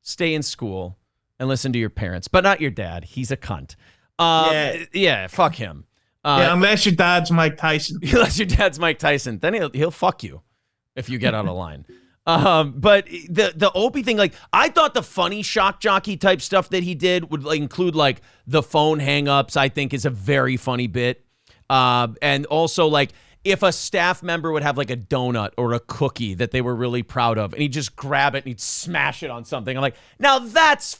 stay in school, and listen to your parents, but not your dad. He's a cunt. Yeah, fuck him. Unless your dad's Mike Tyson. Unless your dad's Mike Tyson, then he'll fuck you if you get out of line. But the Opie thing, like, I thought the funny shock jockey type stuff that he did would like include like the phone hangups. I think is a very funny bit, and also like if a staff member would have like a donut or a cookie that they were really proud of, and he'd just grab it and he'd smash it on something. I'm like, now that's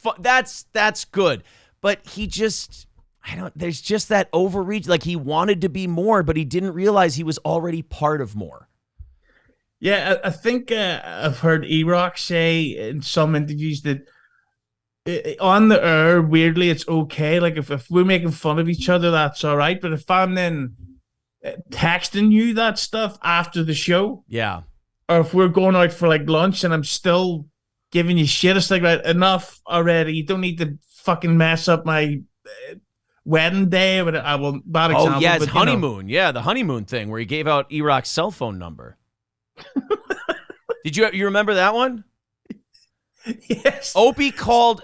good, but he just. There's just that overreach. Like, he wanted to be more, but he didn't realize he was already part of more. Yeah, I think I've heard E-Rock say in some interviews that on the air, weirdly, it's okay. Like if we're making fun of each other, that's all right. But if I'm then texting you that stuff after the show, Yeah. or if we're going out for like lunch and I'm still giving you shit, it's like, right, enough already. You don't need to fucking mess up my wedding day. But I will. Bad example. Oh yeah, his but, honeymoon. Yeah, the honeymoon thing where he gave out E-Rock's cell phone number. Did you remember that one? Yes. Opie called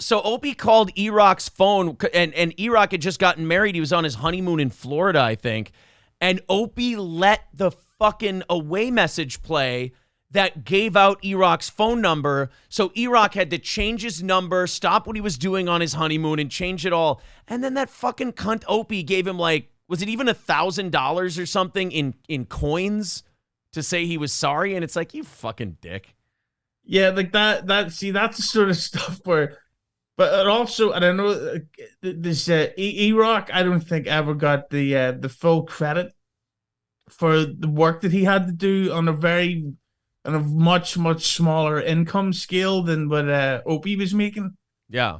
E-Rock's phone, and E-Rock had just gotten married. He was on his honeymoon in Florida, I think. And Opie let the fucking away message play that gave out E-Rock's phone number. So E-Rock had to change his number, stop what he was doing on his honeymoon, and change it all. And then that fucking cunt Opie gave him, like, was it even $1,000 or something in coins to say he was sorry? And it's like, you fucking dick. Yeah, like that. See, that's the sort of stuff where, but it also, and I know this E-Rock, I don't think ever got the full credit for the work that he had to do on a much smaller income scale than what Opie was making. Yeah.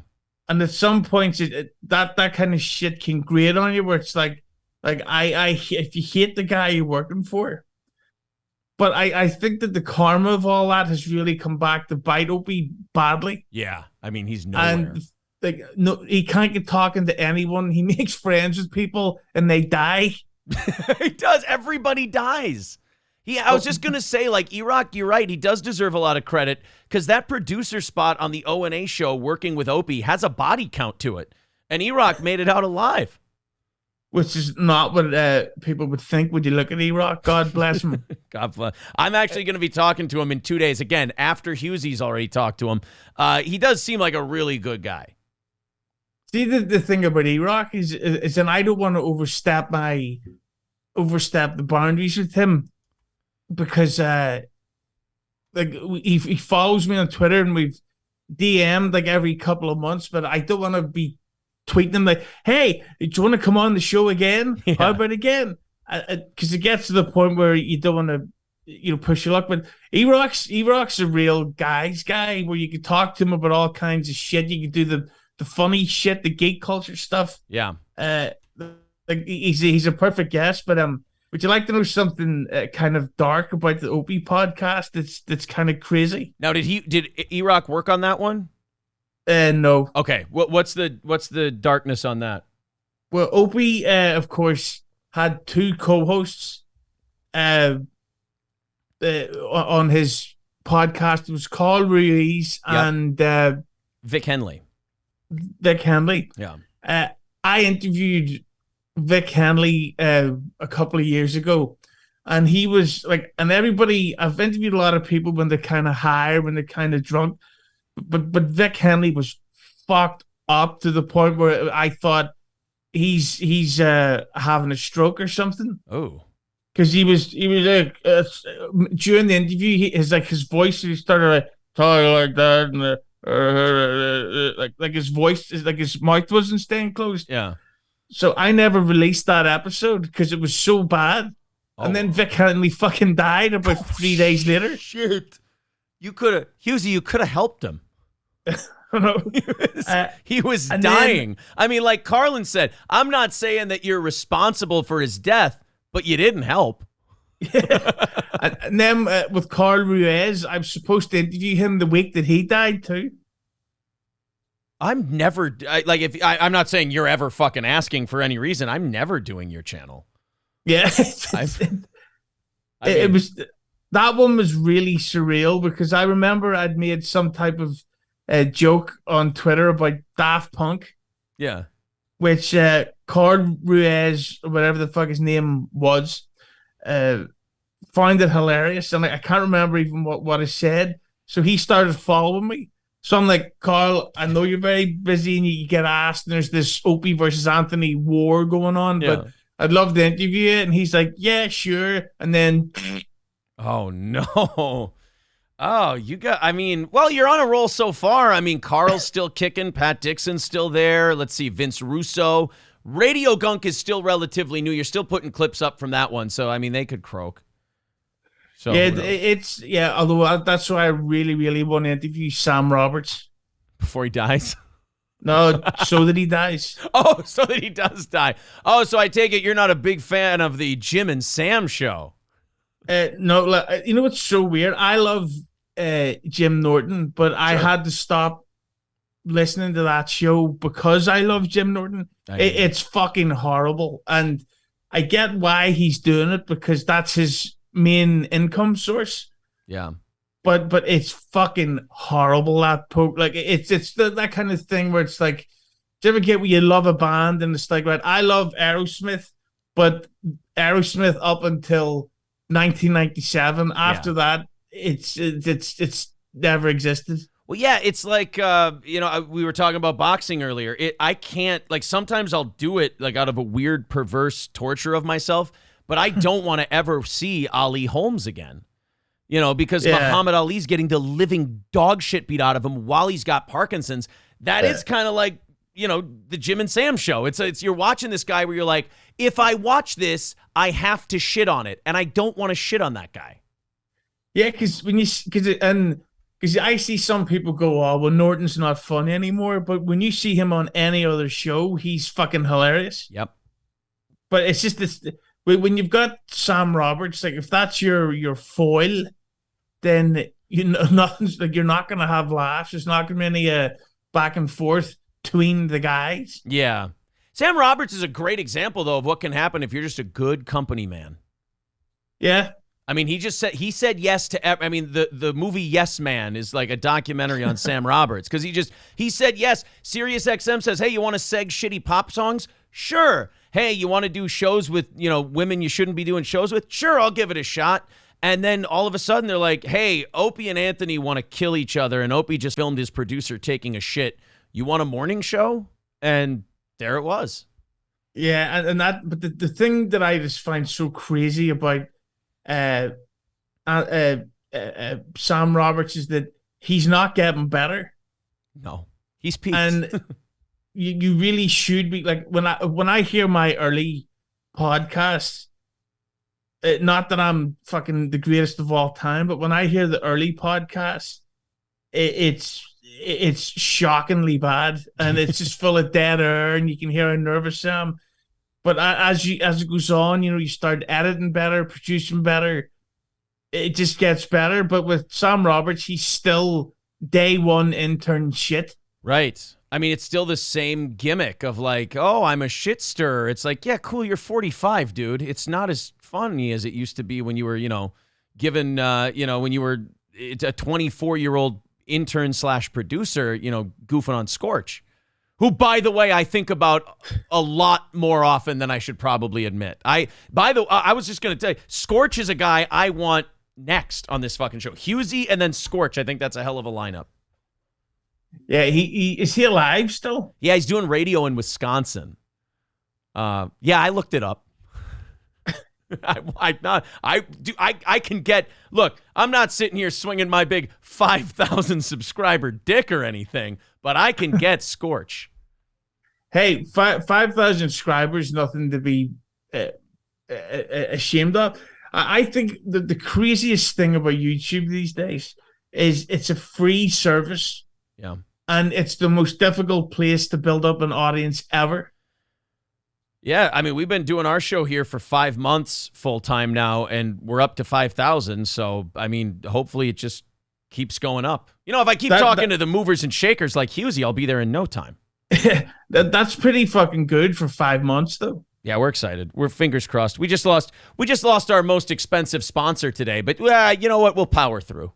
And at some points, that kind of shit can grate on you, where it's like I if you hate the guy you're working for. But I think that the karma of all that has really come back to bite Opie badly. Yeah. I mean, he's nowhere. And like, no, he can't get talking to anyone. He makes friends with people and they die. He does. Everybody dies. I was just going to say, like, E-Rock, you're right. He does deserve a lot of credit because that producer spot on the O&A show working with Opie has a body count to it. And E-Rock made it out alive. Which is not what people would think when you look at E-Rock. God bless him. God bless. I'm actually going to be talking to him in 2 days. Again, after Hughezy's already talked to him. He does seem like a really good guy. See, the thing about E-Rock is and I don't want to overstep the boundaries with him because like he follows me on Twitter and we've DM'd like every couple of months, but I don't want to be tweeting him like, hey, do you want to come on the show again? Yeah. How about again? Because it gets to the point where you don't want to, push your luck. But E-Rock's a real guy's guy where you can talk to him about all kinds of shit. You can do the funny shit, the geek culture stuff. Yeah. Like he's a perfect guest. But would you like to know something kind of dark about the Opie podcast? That's kind of crazy. Now, did E-Rock work on that one? No. Okay. What's the darkness on that? Well, Opie, of course, had two co-hosts on his podcast. It was Carl Ruiz and Vic Henley. Vic Henley. Yeah. I interviewed Vic Henley a couple of years ago, and he was like, and everybody, I've interviewed a lot of people when they're kind of high, when they're kind of drunk. But Vic Henley was fucked up to the point where I thought he's having a stroke or something. Oh, because he was like during the interview, his voice, he started like talking like that, and like his voice is like his mouth wasn't staying closed. Yeah. So I never released that episode because it was so bad. Oh. And then Vic Henley fucking died about 3 days later. Shit. Hughezy, you could have helped him. He was dying. I mean, like Carlin said, I'm not saying that you're responsible for his death, but you didn't help. Yeah. And then with Carl Ruiz, I'm supposed to interview him the week that he died too. I'm not saying you're ever fucking asking for any reason. I'm never doing your channel. Yeah. It was. That one was really surreal because I remember I'd made some type of joke on Twitter about Daft Punk. Yeah. Which Carl Ruiz, or whatever the fuck his name was, found it hilarious. And I can't remember even what I said. So he started following me. So I'm like, Carl, I know you're very busy and you get asked, and there's this Opie versus Anthony war going on, but I'd love to interview you. And he's like, yeah, sure. And then... Oh, no. Oh, you're on a roll so far. I mean, Carl's still kicking. Pat Dixon's still there. Let's see, Vince Russo. Radio Gunk is still relatively new. You're still putting clips up from that one. So, I mean, they could croak. So although that's why I really, really want to interview Sam Roberts. Before he dies? No, so that he dies. Oh, so that he does die. Oh, so I take it you're not a big fan of the Jim and Sam show. No, like, you know what's so weird? I love Jim Norton, but I Sure. had to stop listening to that show because I love Jim Norton. It's fucking horrible, and I get why he's doing it because that's his main income source. Yeah. But it's fucking horrible. Like it's that kind of thing where it's like, do you ever get where you love a band and it's like, right, I love Aerosmith, but Aerosmith up until 1997. After that, it's never existed. Well, yeah, it's like we were talking about boxing earlier. I can't, like, sometimes I'll do it like out of a weird, perverse torture of myself, but I don't want to ever see Ali Holmes again. Because Muhammad Ali's getting the living dog shit beat out of him while he's got Parkinson's. That is kind of like, the Jim and Sam show. It's you're watching this guy where you're like, if I watch this, I have to shit on it, and I don't want to shit on that guy. Yeah, because I see some people go, oh, well, Norton's not funny anymore. But when you see him on any other show, he's fucking hilarious. Yep. But it's just this, when you've got Sam Roberts, like if that's your foil, then nothing's like, you're not gonna have laughs. There's not gonna be any back and forth between the guys. Yeah. Sam Roberts is a great example though of what can happen if you're just a good company man. Yeah. I mean, he said yes to. I mean, the movie Yes Man is like a documentary on Sam Roberts because he said yes. Sirius XM says, hey, you want to seg shitty pop songs? Sure. Hey, you want to do shows with women you shouldn't be doing shows with? Sure, I'll give it a shot. And then all of a sudden they're like, hey, Opie and Anthony want to kill each other, and Opie just filmed his producer taking a shit. You want a morning show? And there it was. Yeah, and that. But the thing that I just find so crazy about Sam Roberts is that he's not getting better. No, he's peaked. And you really should be like, when I hear my early podcasts, not that I'm fucking the greatest of all time, but when I hear the early podcasts, it's shockingly bad, and it's just full of dead air, and you can hear how nervous I am. But as it goes on, you start editing better, producing better. It just gets better. But with Sam Roberts, he's still day one intern shit. Right. I mean, it's still the same gimmick of like, oh, I'm a shit stirrer. It's like, yeah, cool, you're 45, dude. It's not as funny as it used to be when you were, given, when you were a 24-year-old intern / producer, goofing on Scorch, who, by the way, I think about a lot more often than I should probably admit. I was just going to tell you, Scorch is a guy I want next on this fucking show. Hughezy and then Scorch. I think that's a hell of a lineup. Yeah, he is he alive still? Yeah, he's doing radio in Wisconsin. Yeah, I looked it up. I can get. Look, I'm not sitting here swinging my big 5,000 subscriber dick or anything, but I can get Scorch. Hey, 5,000 subscribers, nothing to be ashamed of. I think the craziest thing about YouTube these days is it's a free service. Yeah. And it's the most difficult place to build up an audience ever. Yeah, I mean, we've been doing our show here for 5 months full time now, and we're up to 5,000. So, I mean, hopefully it just keeps going up. If I keep talking to the movers and shakers like Hughezy, I'll be there in no time. That's pretty fucking good for 5 months, though. Yeah, we're excited. We're fingers crossed. We just lost our most expensive sponsor today, but you know what? We'll power through.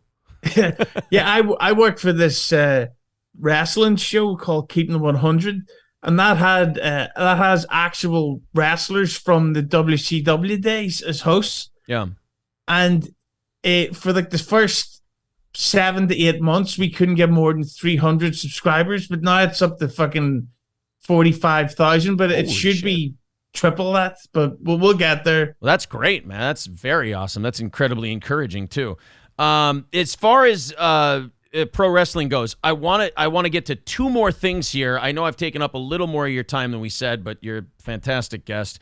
Yeah, I work for this wrestling show called Keeping 100, and that has actual wrestlers from the WCW days as hosts. Yeah, and for like the first 7 to 8 months, we couldn't get more than 300 subscribers, but now it's up to fucking 45,000. But it should be triple that, but we'll get there. Well, that's great, man. That's very awesome. That's incredibly encouraging too. As far as pro wrestling goes, I want to get to 2 more things here. I know I've taken up a little more of your time than we said, but you're a fantastic guest.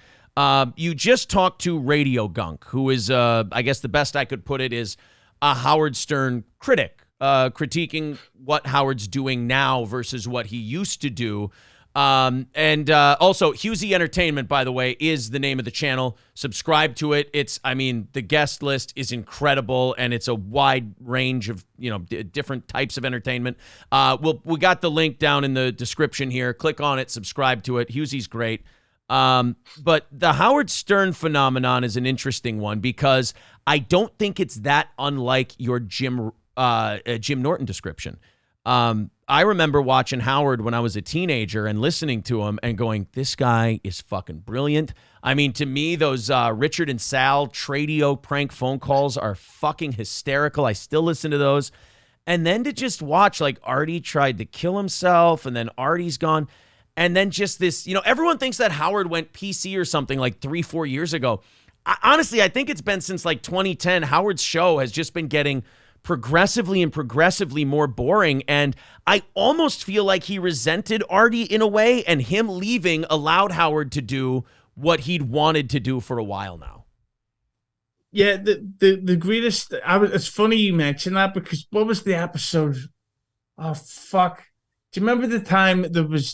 You just talked to Radio Gunk, who is, I guess the best I could put it is a Howard Stern critic. critiquing what Howard's doing now versus what he used to do. And also, Hughezy Entertainment, by the way, is the name of the channel. Subscribe to it. The guest list is incredible, and it's a wide range of, different types of entertainment. We got the link down in the description here. Click on it, subscribe to it. Hughezy's great. But the Howard Stern phenomenon is an interesting one because I don't think it's that unlike your Jim Norton description. I remember watching Howard when I was a teenager and listening to him and going, this guy is fucking brilliant. I mean, to me, those Richard and Sal Tradio prank phone calls are fucking hysterical. I still listen to those. And then to just watch, like, Artie tried to kill himself and then Artie's gone. And then just this, everyone thinks that Howard went PC or something like 3-4 years ago. Honestly, I think it's been since like 2010. Howard's show has just been getting progressively more boring, and I almost feel like he resented Artie in a way, and him leaving allowed Howard to do what he'd wanted to do for a while now. Yeah, the greatest. It's funny you mention that because what was the episode? Oh fuck! Do you remember the time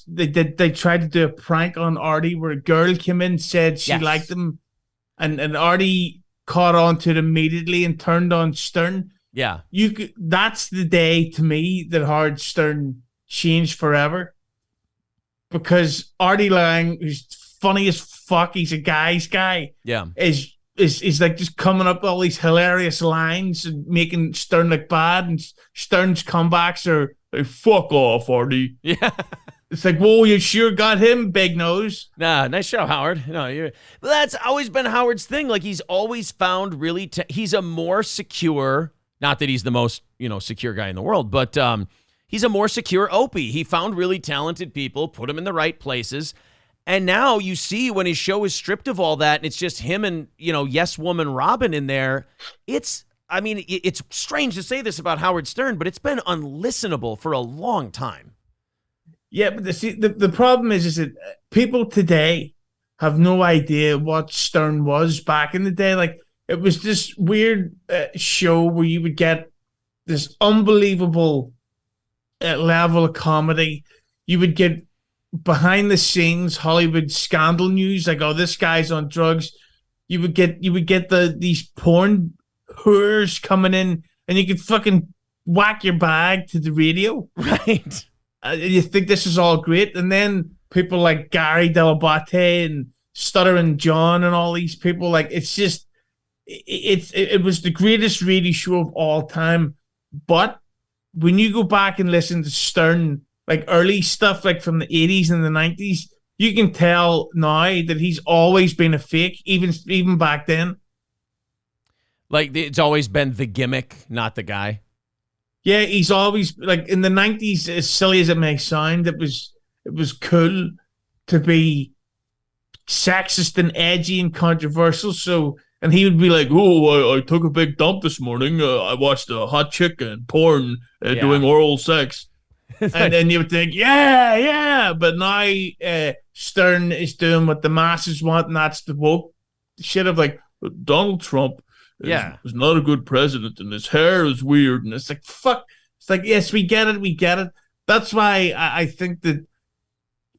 they tried to do a prank on Artie where a girl came in and said she liked him, and Artie caught on to it immediately and turned on Stern. Yeah, that's the day to me that Howard Stern changed forever, because Artie Lang, who's funny as fuck, he's a guy's guy. Yeah, is like just coming up with all these hilarious lines and making Stern look bad, and Stern's comebacks are like, "Fuck off, Artie." Yeah. It's like, whoa, you sure got him, big nose. Nah, nice show, Howard. No, that's always been Howard's thing. Like, he's always found really, he's a more secure. Not that he's the most, secure guy in the world, but he's a more secure Opie. He found really talented people, put them in the right places. And now you see when his show is stripped of all that and it's just him and, Yes Woman Robin in there. It's strange to say this about Howard Stern, but it's been unlistenable for a long time. Yeah, but the problem is that people today have no idea what Stern was back in the day. Like, it was this weird show where you would get this unbelievable level of comedy. You would get behind the scenes Hollywood scandal news, like, oh, this guy's on drugs. You would get these porn whores coming in, and you could fucking whack your bag to the radio. Right. You think this is all great, and then people like Gary Delabate and Stuttering John and all these people, like, it's just. It was the greatest radio show of all time, but when you go back and listen to Stern, like early stuff, like from the 80s and the 90s, you can tell now that he's always been a fake, even back then. Like, it's always been the gimmick, not the guy. Yeah, he's always, like, in the 90s, as silly as it may sound, it was cool to be sexist and edgy and controversial. And he would be like, oh, I took a big dump this morning. I watched a hot chick and porn doing oral sex. And then you would think, yeah. But now Stern is doing what the masses want, and that's the woke shit of, like, Donald Trump is not a good president, and his hair is weird. And it's like, fuck. It's like, yes, we get it. That's why I think that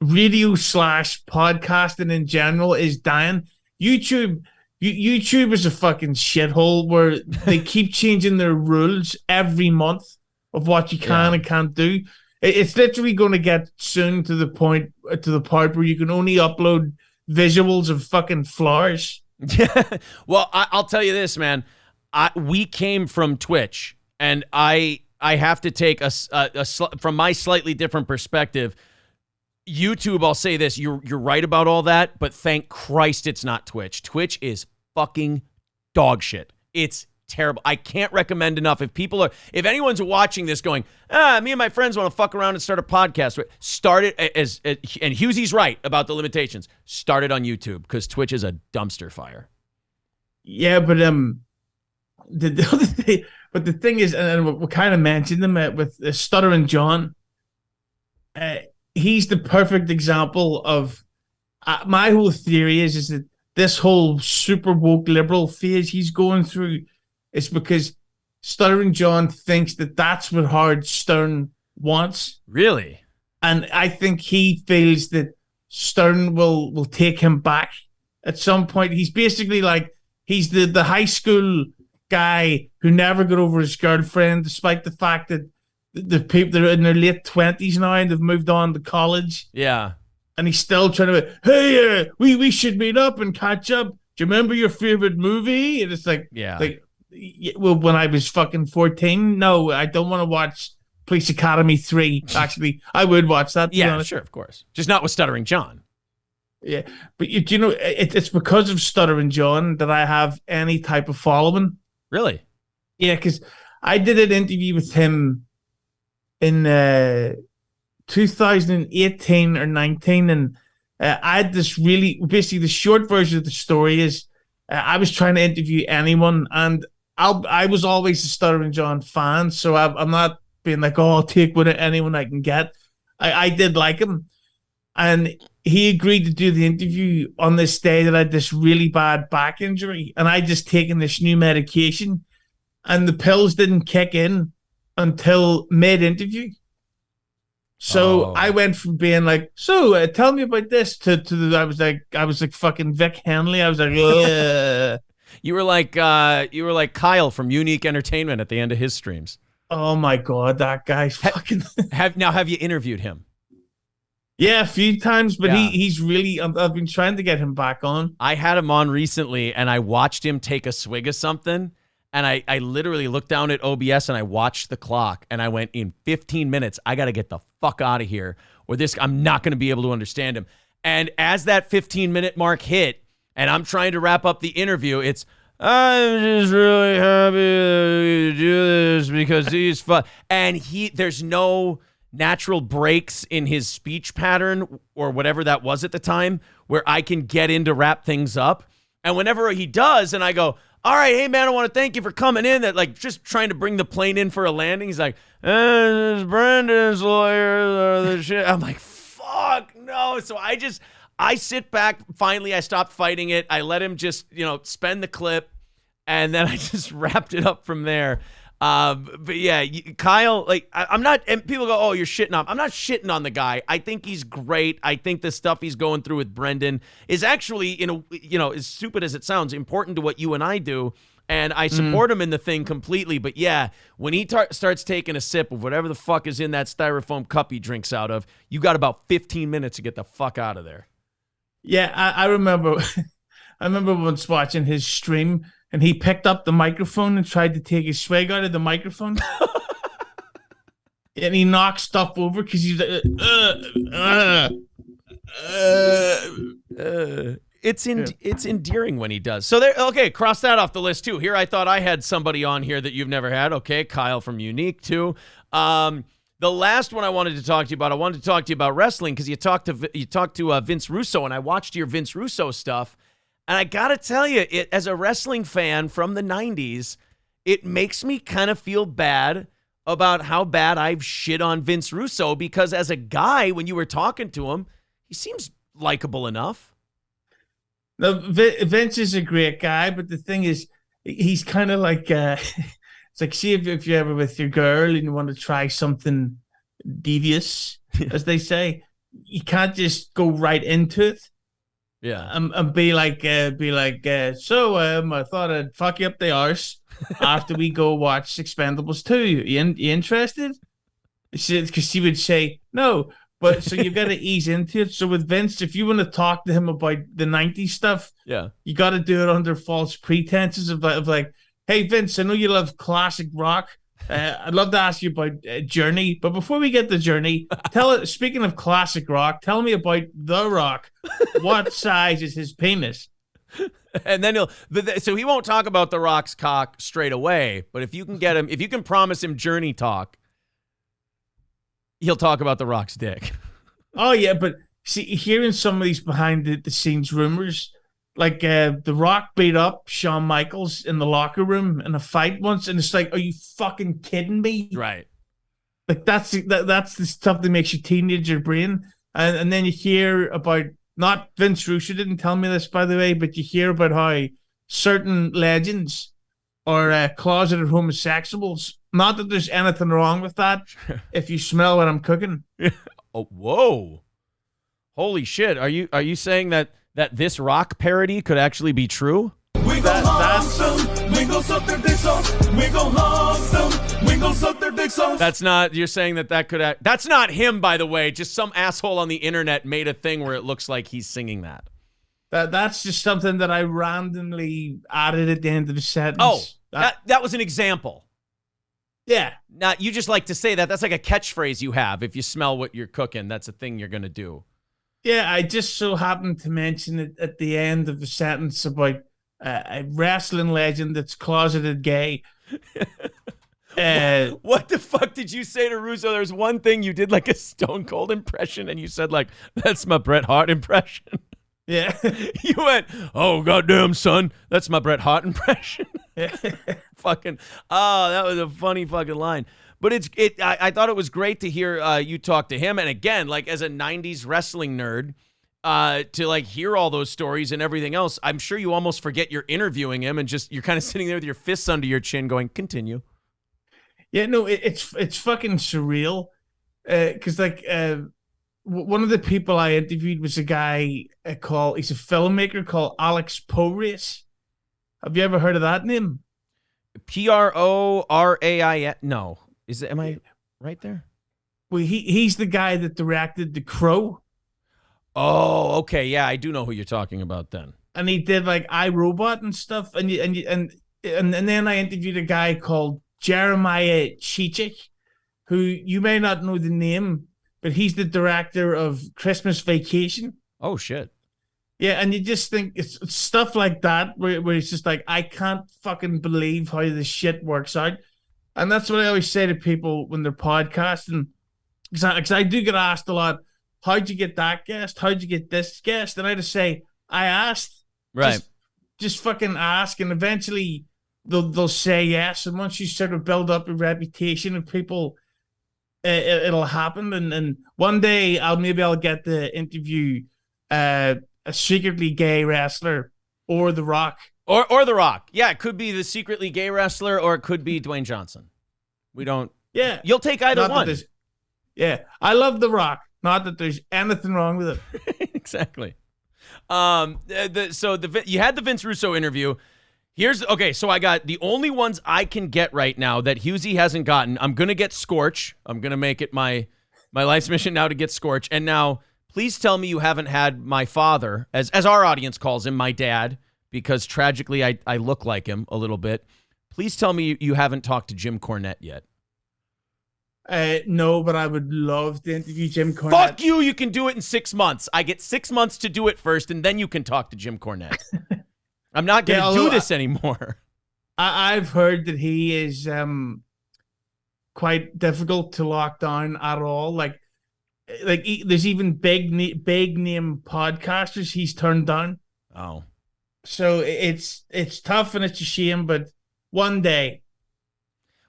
radio / podcasting in general is dying. YouTube is a fucking shithole where they keep changing their rules every month of what you can and can't do. It's literally going to get soon to the part where you can only upload visuals of fucking flowers. Yeah. Well, I'll tell you this, man. We came from Twitch, and I have to take from my slightly different perspective. YouTube, I'll say this, you're right about all that, but thank Christ it's not Twitch. Twitch is fucking dog shit. It's terrible. I can't recommend enough. If anyone's watching this going, me and my friends want to fuck around and start a podcast, start it and Hughezy's right about the limitations. Start it on YouTube, because Twitch is a dumpster fire. Yeah, but the other thing, but the thing is, and we kind of mentioned them with Stuttering John. He's the perfect example of my whole theory is that this whole super woke liberal phase he's going through is because Stuttering John thinks that that's what Howard Stern wants. Really? And I think he feels that Stern will take him back at some point. He's basically like, he's the high school guy who never got over his girlfriend, despite the fact that the people that are in their late 20s now and they've moved on to college. Yeah. And he's still trying to, hey, we should meet up and catch up. Do you remember your favorite movie? And it's like, well, when I was fucking 14, no, I don't want to watch Police Academy 3. Actually, I would watch that. Yeah, sure, of course. Just not with Stuttering John. Yeah, but you know, it's because of Stuttering John that I have any type of following. Really? Yeah, because I did an interview with him in 2018 or 19, and I had this basically the short version of the story is I was trying to interview anyone, and I was always a Stuttering John fan, so I'm not being like, oh, I'll take anyone I can get. I did like him, and he agreed to do the interview on this day that I had this really bad back injury, and I just taken this new medication, and the pills didn't kick in until mid-interview. So I went from being like, so tell me about this to I was like fucking Vic Henley. I was like, ugh. You were like Kyle from Hughezy Entertainment at the end of his streams. Oh my God, that guy's fucking. Have you interviewed him? Yeah, a few times, but he's really. I've been trying to get him back on. I had him on recently, and I watched him take a swig of something, and I literally looked down at OBS and I watched the clock, and I went, in 15 minutes, I got to get the fuck out of here, or I'm not going to be able to understand him. And as that 15-minute mark hit, and I'm trying to wrap up the interview, I'm just really happy to do this because he's fun. And there's no natural breaks in his speech pattern or whatever that was at the time where I can get in to wrap things up. And whenever he does, and I go, all right, hey man, I want to thank you for coming in. That like just trying to bring the plane in for a landing. He's like, this is Brendan's lawyer. The shit. I'm like, fuck no. So I sit back. Finally, I stopped fighting it. I let him just, spend the clip, and then I just wrapped it up from there. But yeah, Kyle, like I'm not, and people go, oh, you're shitting on. I'm not shitting on the guy. I think he's great. I think the stuff he's going through with Brendan is actually, as stupid as it sounds, important to what you and I do. And I support him in the thing completely. But yeah, when he starts taking a sip of whatever the fuck is in that styrofoam cup he drinks out of, you got about 15 minutes to get the fuck out of there. Yeah, I remember. I remember once watching his stream, and he picked up the microphone and tried to take his swag out of the microphone. And he knocked stuff over because he's like, It's endearing when he does. So okay, cross that off the list too. Here I thought I had somebody on here that you've never had. Okay, Kyle from Unique too. The last one I wanted to talk to you about, wrestling, because you talked to Vince Russo, and I watched your Vince Russo stuff. And I got to tell you, as a wrestling fan from the 90s, it makes me kind of feel bad about how bad I've shit on Vince Russo, because as a guy, when you were talking to him, he seems likable enough. No, Vince is a great guy, but the thing is, he's kind of like, it's like, see if you're ever with your girl and you want to try something devious, as they say, you can't just go right into it. Yeah, and be like, so I thought I'd fuck you up the arse after we go watch Expendables 2. You interested? Because she would say no, but so you've got to ease into it. So with Vince, if you want to talk to him about the 90s stuff, you got to do it under false pretenses of like, hey Vince, I know you love classic rock. I'd love to ask you about Journey, but before we get to Journey, speaking of classic rock, tell me about The Rock. What size is his penis? And then so he won't talk about The Rock's cock straight away, but if you can promise him Journey talk, he'll talk about The Rock's dick. Oh yeah, but see, hearing some of these behind the scenes rumors, like The Rock beat up Shawn Michaels in the locker room in a fight once, and it's like, are you fucking kidding me? Right. Like that's the stuff that makes your teenager brain. And then you hear about, not Vince Russo didn't tell me this, by the way, but you hear about how certain legends or closeted homosexuals. Not that there's anything wrong with that if you smell what I'm cooking. Oh, whoa. Holy shit. Are you saying that this rock parody could actually be true? We gon' hunt them, we gon' suck their dicks off. We gon' hunt them, we gon' suck their dicks off. That's not, you're saying that could, that's not him, by the way. Just some asshole on the internet made a thing where it looks like he's singing that. That's just something that I randomly added at the end of the sentence. Oh, that was an example. Yeah. Now, you just like to say that. That's like a catchphrase you have. If you smell what you're cooking, that's a thing you're going to do. Yeah, I just so happened to mention it at the end of the sentence about a wrestling legend that's closeted gay. What the fuck did you say to Russo? There's one thing you did like a Stone Cold impression, and you said like, that's my Bret Hart impression. Yeah. You went, oh, goddamn, son. That's my Bret Hart impression. Fucking, oh, that was a funny fucking line. But I thought it was great to hear you talk to him. And again, like as a 90s wrestling nerd, to like hear all those stories and everything else, I'm sure you almost forget you're interviewing him and just you're kind of sitting there with your fists under your chin going, continue. Yeah, no, it's fucking surreal. Because like one of the people I interviewed was a guy he's a filmmaker called Alex Porace. Have you ever heard of that name? P-R-O-R-A-I-S. No. Am I right there? Well, he's the guy that directed The Crow. Oh, okay. Yeah, I do know who you're talking about then. And he did like iRobot and stuff. And then I interviewed a guy called Jeremiah Chichik, who you may not know the name, but he's the director of Christmas Vacation. Oh, shit. Yeah, and you just think it's stuff like that where it's just like, I can't fucking believe how this shit works out. And that's what I always say to people when they're podcasting. Because I do get asked a lot, how'd you get that guest? How'd you get this guest? And I just say, I asked. Right. Just fucking ask, and eventually they'll say yes. And once you sort of build up a reputation of people, it'll happen. And one day I'll get to interview a secretly gay wrestler or The Rock. Or The Rock. Yeah, it could be the secretly gay wrestler or it could be Dwayne Johnson. We don't. Yeah. You'll take either one. Yeah. I love The Rock. Not that there's anything wrong with it. Exactly. You had the Vince Russo interview. So I got the only ones I can get right now that Hughezy hasn't gotten. I'm going to get Scorch. I'm going to make it my life's mission now to get Scorch. And now, please tell me you haven't had my father, as our audience calls him, my dad, because tragically I look like him a little bit. Please tell me you haven't talked to Jim Cornette yet. No, but I would love to interview Jim Cornette. Fuck you, you can do it in 6 months. I get 6 months to do it first, and then you can talk to Jim Cornette. I'm not going to do this anymore. I've heard that he is quite difficult to lock down at all. Like there's even big name podcasters he's turned down. Oh. So it's tough and it's a shame, but one day.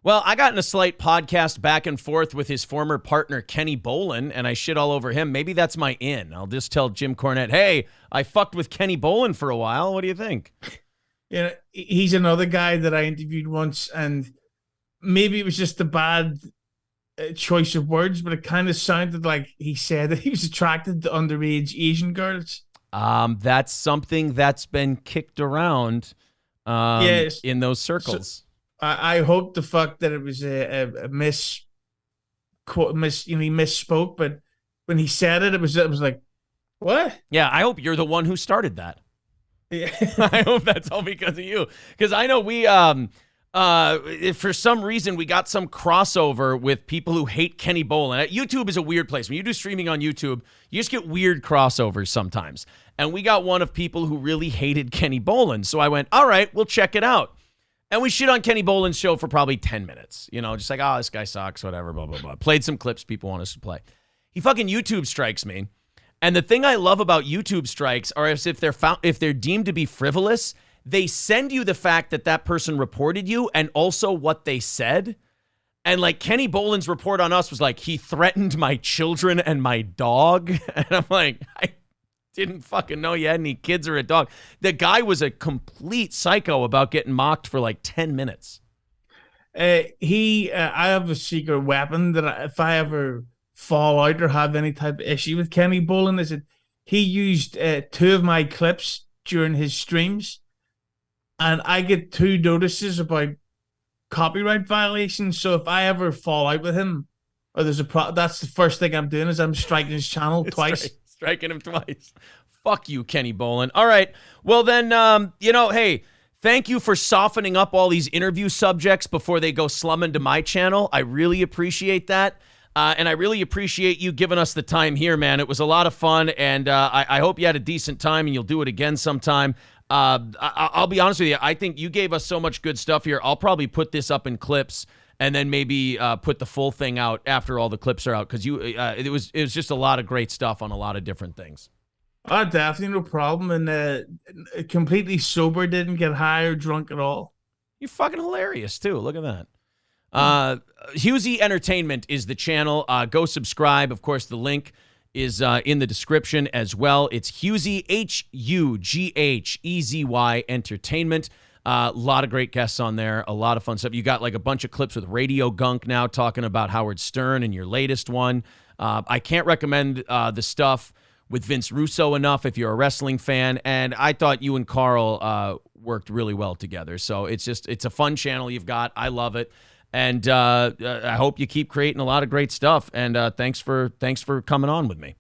Well, I got in a slight podcast back and forth with his former partner, Kenny Bolin, and I shit all over him. Maybe that's my in. I'll just tell Jim Cornette, hey, I fucked with Kenny Bolin for a while. What do you think? Yeah, he's another guy that I interviewed once, and maybe it was just a bad choice of words, but it kind of sounded like he said that he was attracted to underage Asian girls. That's something that's been kicked around in those circles. So, I hope the fuck that it was a he misspoke, but when he said it, it was like, what? Yeah, I hope you're the one who started that. Yeah. I hope that's all because of you. Because I know we, for some reason, we got some crossover with people who hate Kenny Bolin. YouTube is a weird place. When you do streaming on YouTube, you just get weird crossovers sometimes. And we got one of people who really hated Kenny Bolin. So I went, all right, we'll check it out. And we shit on Kenny Bolin's show for probably 10 minutes. You know, just like, oh, this guy sucks, whatever, blah, blah, blah. Played some clips people want us to play. He fucking YouTube strikes me. And the thing I love about YouTube strikes are if they're deemed to be frivolous, they send you the fact that person reported you and also what they said. And like Kenny Bolin's report on us was like, he threatened my children and my dog. And I'm like, Didn't fucking know you had any kids or a dog. The guy was a complete psycho about getting mocked for like 10 minutes. I have a secret weapon that if I ever fall out or have any type of issue with Kenny Bolin, is that he used 2 of my clips during his streams, and I get 2 notices about copyright violations. So if I ever fall out with him, or there's that's the first thing I'm doing is I'm striking his channel twice. Striking him twice. Fuck you, Kenny Bolin. All right. Well, then, hey, thank you for softening up all these interview subjects before they go slumming to my channel. I really appreciate that. And I really appreciate you giving us the time here, man. It was a lot of fun, and I hope you had a decent time, and you'll do it again sometime. I'll be honest with you. I think you gave us so much good stuff here. I'll probably put this up in clips and then maybe put the full thing out after all the clips are out, because it was just a lot of great stuff on a lot of different things. Oh, definitely no problem. And completely sober, didn't get high or drunk at all. You're fucking hilarious, too. Look at that. Hughezy Entertainment is the channel. Go subscribe. Of course, the link is in the description as well. It's Hughezy, Hughezi Entertainment. A lot of great guests on there. A lot of fun stuff. You got like a bunch of clips with Radio Gunk now talking about Howard Stern in your latest one. I can't recommend the stuff with Vince Russo enough if you're a wrestling fan. And I thought you and Carl worked really well together. So it's a fun channel you've got. I love it. And I hope you keep creating a lot of great stuff. And thanks for coming on with me.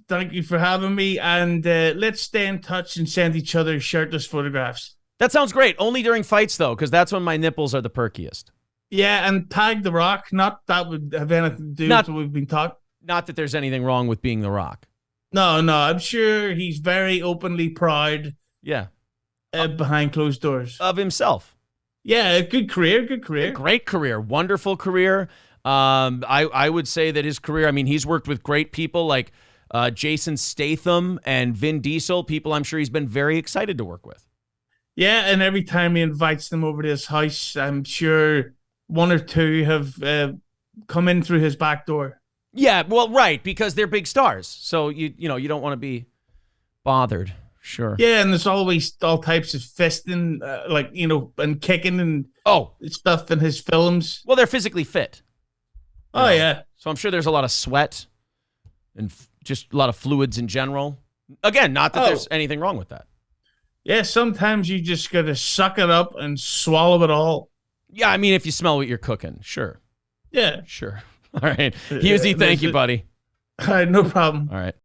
Thank you for having me. And let's stay in touch and send each other shirtless photographs. That sounds great. Only during fights, though, because that's when my nipples are the perkiest. Yeah, and tag The Rock. Not that would have anything to do with what we've been talking. Not that there's anything wrong with being The Rock. No. I'm sure he's very openly proud. Yeah. Behind closed doors. Of himself. Yeah, good career. Great career. Wonderful career. I would say that his career, I mean, he's worked with great people like Jason Statham and Vin Diesel, people I'm sure he's been very excited to work with. Yeah, and every time he invites them over to his house, I'm sure 1 or 2 have come in through his back door. Yeah, well, right, because they're big stars. So, you don't want to be bothered. Sure. Yeah, and there's always all types of fisting, and kicking and stuff in his films. Well, they're physically fit. Yeah. So I'm sure there's a lot of sweat and just a lot of fluids in general. Again, not that there's anything wrong with that. Yeah, sometimes you just got to suck it up and swallow it all. Yeah, I mean, if you smell what you're cooking, sure. Yeah. Sure. All right. Hughezy, thank you, buddy. All right, no problem. All right.